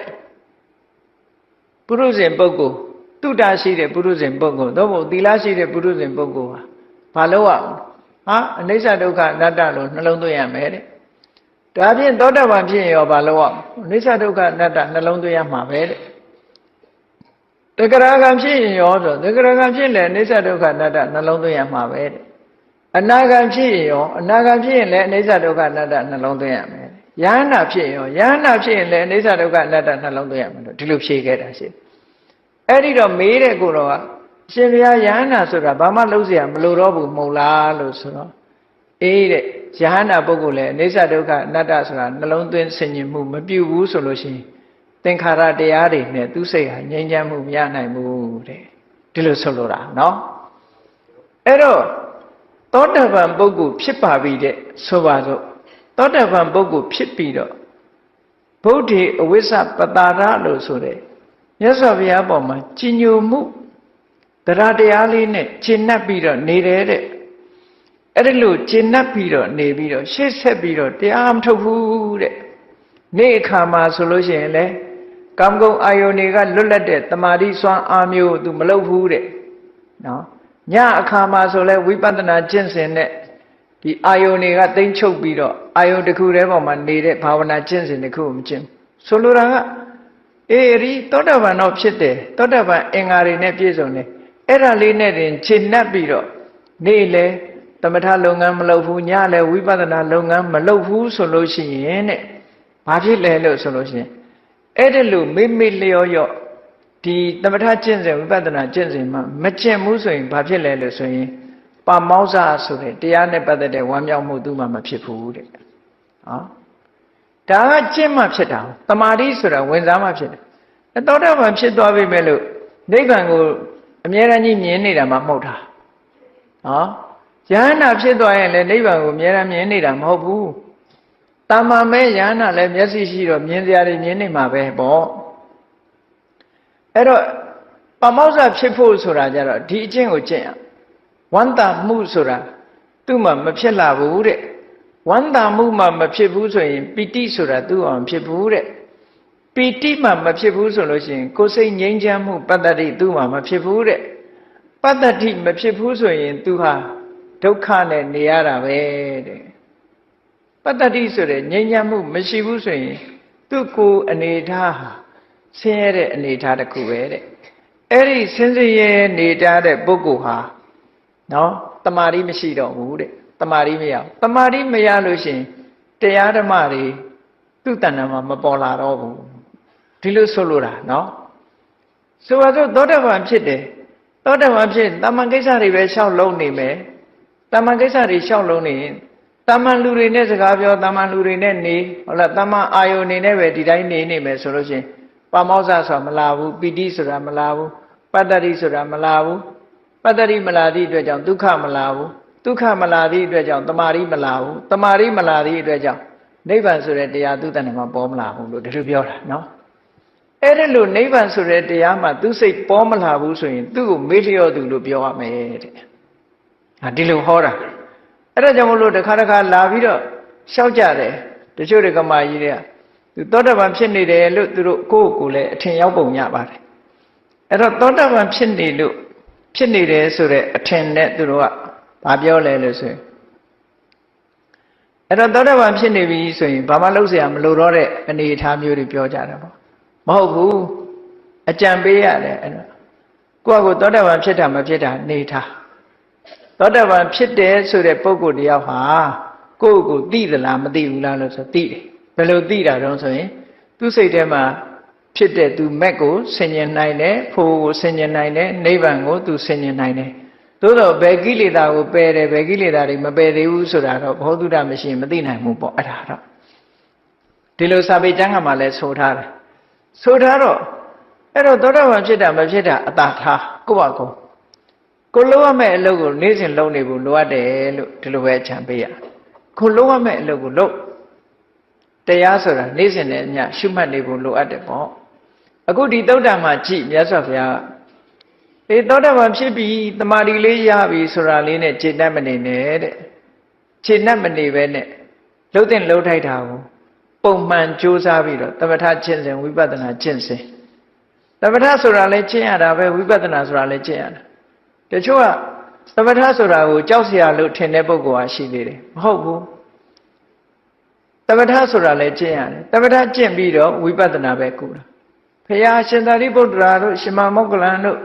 ပုရုဇဉ်ပုဂ္ဂိုလ်တုတ္တရှိတဲ့ပုရုဇဉ်ပုဂ္ဂိုလ်သို့မဟုတ်သီလရှိတဲ့ပုရုဇဉ်ပုဂ္ဂိုလ်ဟာဘာလို့ရဟာအနိစ္စဒုက္ခအနတ္တလို့နှလုံးသွင်းရမယ်တဲ့ဒါဖြင့်သောတာပန်ဖြစ်ရင်ရောဘာလို့ရအနိစ္စဒုက္ခအနတ္တနှလုံးသွင်းရမှာပဲတဲ့တဂရကံဖြစ်ရင်ရောဆိုတဂရကံဖြစ်လည်းအနိစ္စဒုက္ခအနတ္တနှလုံးသွင်းရမှာပဲတဲ့အနာဂံဖြစ်ရင်ရောအနာဂံဖြစ်ရင်လည်းအနိစ္စဒုက္ခအနတ္တနှလုံးသွင်းရမယ်ယဟန္တာဖြစ်ရင်ရောယဟန္တာဖြစ်ရင်လည်းအနိစ္စဒုက္ခအနတ္တနှလုံးသွင်းရမယ်လို့ဒီလိုဖြေခဲ့တာရှိအဲ့ဒီတော့မေးတဲ့ကိုတော့ရှင်ဘုရားယဟန္တာဆိုတာဘာမှလုပ်เสียမလိုတော့ဘူးမဟုတ်လားလို့ဆိုတော့အေးတဲ့ယဟန္တာပုဂ္ဂိုလ်လည်းအနိစ္စဒုက္ခအနတ္တဆိုတာနှလုံးသွင်းဆင်ញင်မှုမပြုဘူးဆိုလို့ရှိရင်သင်္ခါရတရားတွေနဲ့သူစိတ်ဟာငြိမ်းချမ်းမှုမရနိုင်ဘူးတဲ့ဒီလိုဆိုလိုတာเนาะအဲ့တော့သောတာပန်ပုဂ္ဂိုလ်ဖြစ်ပါပြီတဲ့ဆိုပါစို့သောတာပန်ပုဂ္ဂိုလ်ဖြစ်ပြီးတော့ဗုဒ္ဓေအဝိဇ္ဇပတာရလို့ဆိုတဲ့မြတ်စွာဘုရားပေါ်မှာကြည်ညိုမှုတရားတရားလေးနဲ့ကျင့်납ပြီးတော့နေတယ်တဲ့အဲ့ဒါလို့ကျင့်납ပြီးတော့နေပြီးတော့ရှေ့ဆက်ပြီးတော့တရားမထုတ်ဘူးတဲ့နေ့အခါမှာဆိုလို့ရှိရင်လေကာမဂုဏ်အာယုန်တွေကလွတ်လပ်တဲ့တမာတိစွမ်းအားမျိုးသူမလုပ်ဘူးတဲ့နော်ညအခါမှာဆိုလဲဝိပဿနာကျင့်စဉ်နဲ့ဒီအာယုန်တွေကတိမ့်ချုပ်ပြီးတော့အာယုန်တစ်ခုတည်းပေါ်မှာနေတဲ့ဘာဝနာကျင့်စဉ်တစ်ခုကိုမကျင့်ဆိုလိုတာကအေရီသောတာပန်တော့ဖြစ်တယ်သောတာပန်အင်္ဂါတွေနဲ့ပြည့်စုံတယ်အဲ့ဒါလေးနဲ့တင်ခြေနှက်ပြီးတော့နေ့လေသမထလုပ်ငန်းမလုပ်ဘူးညလေဝိပဿနာလုပ်ငန်းမလုပ်ဘူးဆိုလို့ရှိရင်တဲ့ဘာဖြစ်လဲလို့ဆိုလို့ရှိရင်အဲ့ဒါလို့မေ့မေ့လျော့လျော့ဒီသမထကျင့်စဉ်ဝိပဿနာကျင့်စဉ်မှာမကျင့်ဘူးဆိုရင်ဘာဖြစ်လဲလို့ဆိုရင်ပါမောဇ္ဇဆိုတဲ့တရားနဲ့ပတ်သက်တဲ့ဝမ်းမြောက်မှုသူမှမဖြစ်ဘူးတဲ့နော်ဒါကကျင့်မှဖြစ်တာတမာတိဆိုတာဝင်စားမှဖြစ်တယ်သောတာပန်ဖြစ်သွားပြီမဲ့လို့နိဗ္ဗာန်ကိုအမြဲတမ်းကြီးမြင်နေတာမှမဟုတ်တာနော်ယဟန္တာဖြစ်သွားရင်လည်းနိဗ္ဗာန်ကိုအမြဲတမ်းမြင်နေတာမဟုတ်ဘူးတာမန်ပဲယဟန္တာလည်းမျက်စိရှိတော့မြင်စရာတွေမြင်နေမှာပဲပေါ့အဲ့တော့ပမောဇ္ဇဖြစ်ဖို့ဆိုတာကြတော့ဒီအကျင့်ကိုကျင့်ရဝန္တာမှုဆိုတာသူ့မှာမဖြစ်လာဘူးတဲ့ဝန္တာမှုမှမဖြစ်ဘူးဆိုရင်ပီတိဆိုတာသူ့အောင်ဖြစ်ဘူးတဲ့ပီတိမှမဖြစ်ဘူးဆိုလို့ရှိရင်ကိုယ်စိတ်ငြိမ်းချမ်းမှုပတ္တတိသူ့မှာမဖြစ်ဘူးတဲ့ပတ္တတိမဖြစ်ဘူးဆိုရင်သူဟာဒုက္ခနဲ့နေရတာပဲတဲ့ပတ္တတိဆိုတဲ့ငြိမ်းချမ်းမှုမရှိဘူးဆိုရင်သူ့ကိုယ်အနေထားဟာဆင်းရဲတဲ့အနေထားတစ်ခုပဲတဲ့အဲ့ဒီဆင်းရဲနေတတ်တဲ့ပုဂ္ဂိုလ်ဟာနော်တမာတိမရှိတော့ဘူးတဲ့တမာတိမရဘူးတမာတိမရလို့ရှိရင်တရားဓမ္မတွေသူ့တဏ္ဍာမှာမပေါ်လာတော့ဘူးဒီလိုဆိုလိုတာနော်ဆိုပါစို့သောတာပန်ဖြစ်တယ်သောတာပန်ဖြစ်တမန်ကိစ္စတွေပဲရှောက်လုံးနေမယ်တမန်ကိစ္စတွေရှောက်လုံးနေရင်တမန်လူတွေနဲ့စကားပြောတမန်လူတွေနဲ့နေဟုတ်လားတမန်အာယုန်နေနဲ့ပဲဒီတိုင်းနေမယ်ဆိုလို့ရှိရင်ပါမောဇ္ဇဆိုတာမလာဘူးပိဋိဆိုတာမလာဘူးပတ္တရိဆိုတာမလာဘူးပတ္တရိမလာသည့်အတွက်ကြောင့်ဒုက္ခမလာဘူးဒုက္ခမလာသည့်အတွက်ကြောင့်တမာရိမလာဘူးတမာရိမလာသည့်အတွက်ကြောင့် နိဗ္ဗာန်ဆိုတဲ့တရားသူ့တဏ္ဍာမှာပေါ်မလာဘူးလို့ဒီလိုပြောတာနော်အဲ့ဒါလို့နိဗ္ဗာန်ဆိုတဲ့တရားမှာသူစိတ်ပေါ်မလာဘူးဆိုရင်သူ့ကိုမေ့လျော့သူလို့ပြောရမယ်တဲ့ဒီလိုဟောတာအဲ့ဒါကြောင့်မလို့တစ်ခါလာပြီးတော့ရှောက်ကြတယ်တချို့ဓမ္မကြီးတွေကသူသောတာပန်ဖြစ်နေတယ်လို့သူတို့ကိုယ့်ကိုယ်လည်းအထင်ရောက်ပုံရပါတယ်အဲ့တော့သောတာပန်ဖြစ်နေလို့ဖြစ်နေတယ်ဆိုတဲ့အထင်နဲ့သူတို့ကဘာပြောလဲလို့ဆိုရင်အဲ့တော့သောတာပန်ဖြစ်နေပြီဆိုရင်ဘာမှလုပ်เสียမလိုတော့တဲ့အနေအထားမျိုးတွေပြောကြတာပေါ့မဟုတ်ဘူးအကြံပေးရတယ်အဲ့တော့ကိုယ့်ကိုယ်သောတာပန်ဖြစ်တာမဖြစ်တာနေထားသောတာပန်ဖြစ်တယ်ဆိုတဲ့ပုဂ္ဂိုလ်တယောက်ဟာကိုယ့်ကိုယ်သိသလားမသိဘူးလားလို့ဆိုသိတယ်ဘယ်လိုသိတာတော့ဆိုရင်သူ့စိတ်ထဲမှာဖြစ်တဲ့သူမက်ကိုဆင်ញင်နိုင်တယ်ဖိုးကိုဆင်ញင်နိုင်တယ်နိဗ္ဗာန်ကိုသူဆင်ញင်နိုင်တယ်သို့တော့ဘယ်ကိလေသာကိုပယ်တယ်ဘယ်ကိလေသာတွေမပယ်သေးဘူးဆိုတာတော့ဘောဓုတမရှိရင်မသိနိုင်ဘူးပေါ့အဲ့ဒါတော့ဒီလိုစာပေကျမ်းကမှလည်းဆိုထားတယ်ဆိုထားတော့အဲ့တော့သောတာပန်ဖြစ်တာမဖြစ်တာအတာထားကိုယ့်ဘာကိုလုပ်ရမယ့်အလုပ်ကိုနေ့စဉ်လုပ်နေဖို့လိုအပ်တယ်လို့ဒီလိုပဲအကြံပေးရကိုလုပ်ရမယ့်အလုပ်ကိုလုပ်တရားဆိုတာနေ့စဉ်နဲ့အမျှရှုမှတ်နေဖို့လိုအပ်တယ်ပေါ့အခုဒီသုတ္တံမှာကြည့်မြတ်စွာဘုရားဒီသောတာပန်ဖြစ်ပြီးတမာတိလေးရပြီဆိုတာလေးနဲ့ခြေတတ်မနေနဲ့တဲ့ခြေတတ်မနေပဲနဲ့လှုပ်တဲ့လှုပ်ထိုက်တာကိုပုံမှန်ကြိုးစားပြီးတော့သမထကျင့်စဉ်ဝိပဿနာကျင့်စဉ်သမထဆိုတာလည်းကျင့်ရတာပဲဝိပဿနာဆိုတာလည်းကျင့်ရတာတချို့ကသမထဆိုတာကိုကြောက်เสียလို့ထင်တဲ့ပုဂ္ဂိုလ်ဟာရှိသေးတယ်မဟုတ်ဘူးသမထဆိုတာလည်းကျင့်ရတယ်သမထကျင့်ပြီးတော့ဝိပဿနာပဲကုတာဘုရားရှင်သာရိပုတ္တရာတို့ရှင်မမောက္ကလန်တို့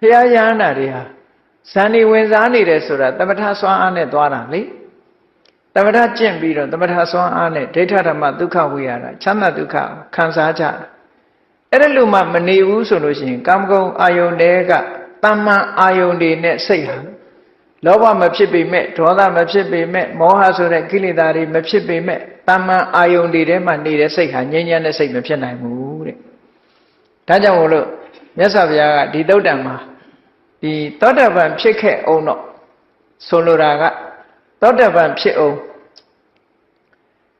ဘုရားယဟန္တာတွေဟာဇန်နေဝင်စားနေတယ်ဆိုတာသမထစွမ်းအားနဲ့သွားတာလေသမထကျင့်ပြီးတော့သမထစွမ်းအားနဲ့ဒိဋ္ဌဓမ္မဒုက္ခဝိဟာရချမ်းသာဒုက္ခခံစားကြတာအဲ့ဒါလို့မှမနေဘူးဆိုလို့ရှိရင်ကာမဂုဏ်အာယုန်တွေကတမ္မာအာယုန်တွေနဲ့စိတ်ဟာလောဘမဖြစ်ပေမဲ့ဒေါသမဖြစ်ပေမဲ့မောဟဆိုတဲ့ကိလေသာတွေမဖြစ်ပေမဲ့တမ္မာအာယုန်တွေထဲမှာနေတဲ့စိတ်ဟာငြိမ်းချမ်းတဲ့စိတ်မဖြစ်နိုင်ဘူးတဲ့ဒါကြောင့်မို့လို့မြတ်စွာဘုရားကဒီသုတ္တံမှာဒီသောတာပန်ဖြစ်ခဲ့အောင်တော့ဆိုလိုတာကသောတာပန်ဖြစ်အောင်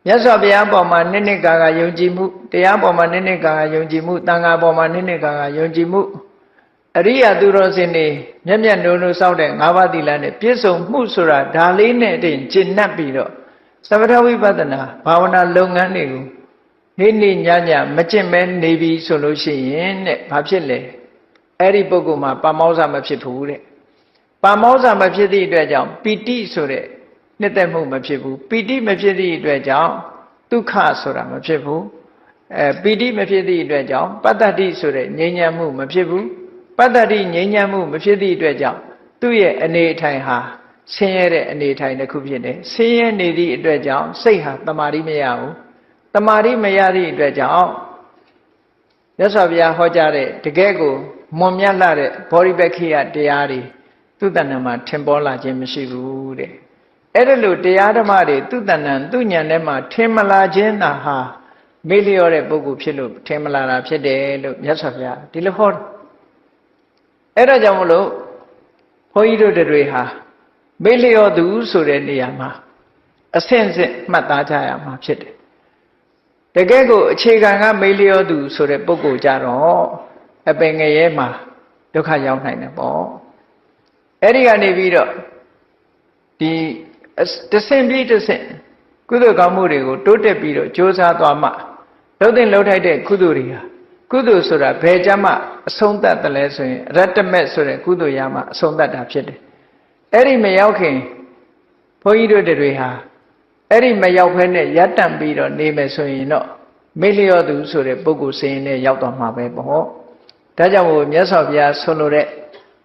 မြတ်စွာဘုရားပေါ်မှာနိစ္စကာကယုံကြည်မှုတရားပေါ်မှာနိစ္စကာကယုံကြည်မှုသံဃာပေါ်မှာနိစ္စကာကယုံကြည်မှုအရိယသူတော်စင်တွေမျက်မျက်နှိုးနှိုးစောင့်တဲ့၅ပါးသီလနဲ့ပြည့်စုံမှုဆိုတာဒါလေးနဲ့တည်းကျင့်납ပြီးတော့သမထဝိပဿနာဘာဝနာလုပ်ငန်းတွေကိုနေ့နေ့ညညမကျင့်မဲနေပြီဆိုလို့ရှိရင်တဲ့ဘာဖြစ်လဲအဲ့ဒီပုဂ္ဂိုလ်မှာပါမောဇ္ဇမဖြစ်ဘူးတဲ့ပါမောဇ္ဇမဖြစ်သည့်အတွက်ကြောင့်ပီတိဆိုတဲ့နှစ်သက်မှုမဖြစ်ဘူးပီတိမဖြစ်သည့်အတွက်ကြောင့်ဒုက္ခဆိုတာမဖြစ်ဘူးပီတိမဖြစ်သည့်အတွက်ကြောင့်ပတ္တတိဆိုတဲ့ငြိမ်းချမ်းမှုမဖြစ်ဘူးပတ္တတိငြိမ်းချမ်းမှုမဖြစ်သည့်အတွက်ကြောင့်သူ့ရဲ့အနေအထိုင်ဟာဆင်းရဲတဲ့အနေအထိုင်တစ်ခုဖြစ်တယ်ဆင်းရဲနေသည့်အတွက်ကြောင့်စိတ်ဟာတမာတိမရဘူးတမာတိမရသည့်အတွက်ကြောင့်မြတ်စွာဘုရားဟောကြားတဲ့တကယ်ကိုမွန်မြတ်လာတဲ့ဘောဓိပက္ခိယတရားတွေသူ့တဏ္ဍာမှာထင်ပေါ်လာခြင်းမရှိဘူးတဲ့အဲ့ဒါလို့တရားဓမ္မတွေသူ့တဏ္ဍာသူ့ဉာဏ်ထဲမှာထင်မလာခြင်းသာဟာမေ့လျော့တဲ့ပုဂ္ဂိုလ်ဖြစ်လို့ထင်မလာတာဖြစ်တယ်လို့မြတ်စွာဘုရားဒီလိုဟောတယ်အဲ့ဒါကြောင့်မလို့ဘုန်းကြီးတို့တွေဟာမေ့လျော့သူဆိုတဲ့နေရာမှာအဆင့်ဆင့်မှတ်သားကြရမှာဖြစ်တယ်တကယ်ကိုအခြေခံကမေ့လျော့သူဆိုတဲ့ပုဂ္ဂိုလ်ကြတော့အပင်ငရဲမှာဒုက္ခရောက်နိုင်တယ်ပေါ့အဲ့ဒီကနေပြီးတော့ဒီတစ်ဆင့်ပြီးတစ်ဆင့်ကုသိုလ်ကောင်းမှုတွေကိုတိုးတက်ပြီးတော့ကြိုးစားသွားမှလှုပ်တဲ့လှုပ်ထိုက်တဲ့ကုသိုလ်တွေဟာကုသိုလ်ဆိုတာဘယ်ကြမှာအဆုံးသတ်တယ်လဲဆိုရင်ရတ္တမက်ဆိုတဲ့ကုသိုလ်ရမှာအဆုံးသတ်တာဖြစ်တယ်အဲ့ဒီမရောက်ခင်ဘုန်းကြီးတို့တွေဟာအဲ့ဒီမရောက်ဖဲနဲ့ရပ်တန့်ပြီးတော့နေမယ်ဆိုရင်တော့မေ့လျော့သူဆိုတဲ့ပုဂ္ဂိုလ်စင်းနဲ့ရောက်သွားမှာပဲပေါ့ဒါကြောင့်မို့မြတ်စွာဘုရားဆွလို့တဲ့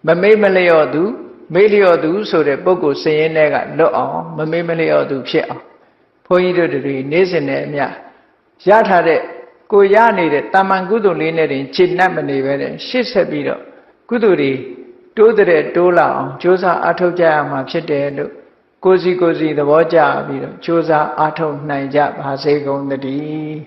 မမေ့မလျော့သူမေ့လျော့သူဆိုတဲ့ပုဂ္ဂိုလ်စင်းရဲကလွတ်အောင်မမေ့မလျော့သူဖြစ်အောင်ဘုန်းကြီးတို့တွေနေ့စဉ်နဲ့အမျှရထားတဲ့ကိုရနေတဲ့တာမန်ကုသိုလ်လေးနဲ့တင်ခြေနှက်မနေပဲနဲ့ရှေ့ဆက်ပြီးတော့ကုသိုလ်တွေတိုးတဲ့တိုးလာအောင်ကြိုးစားအားထုတ်ကြရမှာဖြစ်တယ်လို့ကိုယ်စီသဘောကျပြီးတော့ကြိုးစားအားထုတ်နိုင်ကြပါစေကုန်သတည်း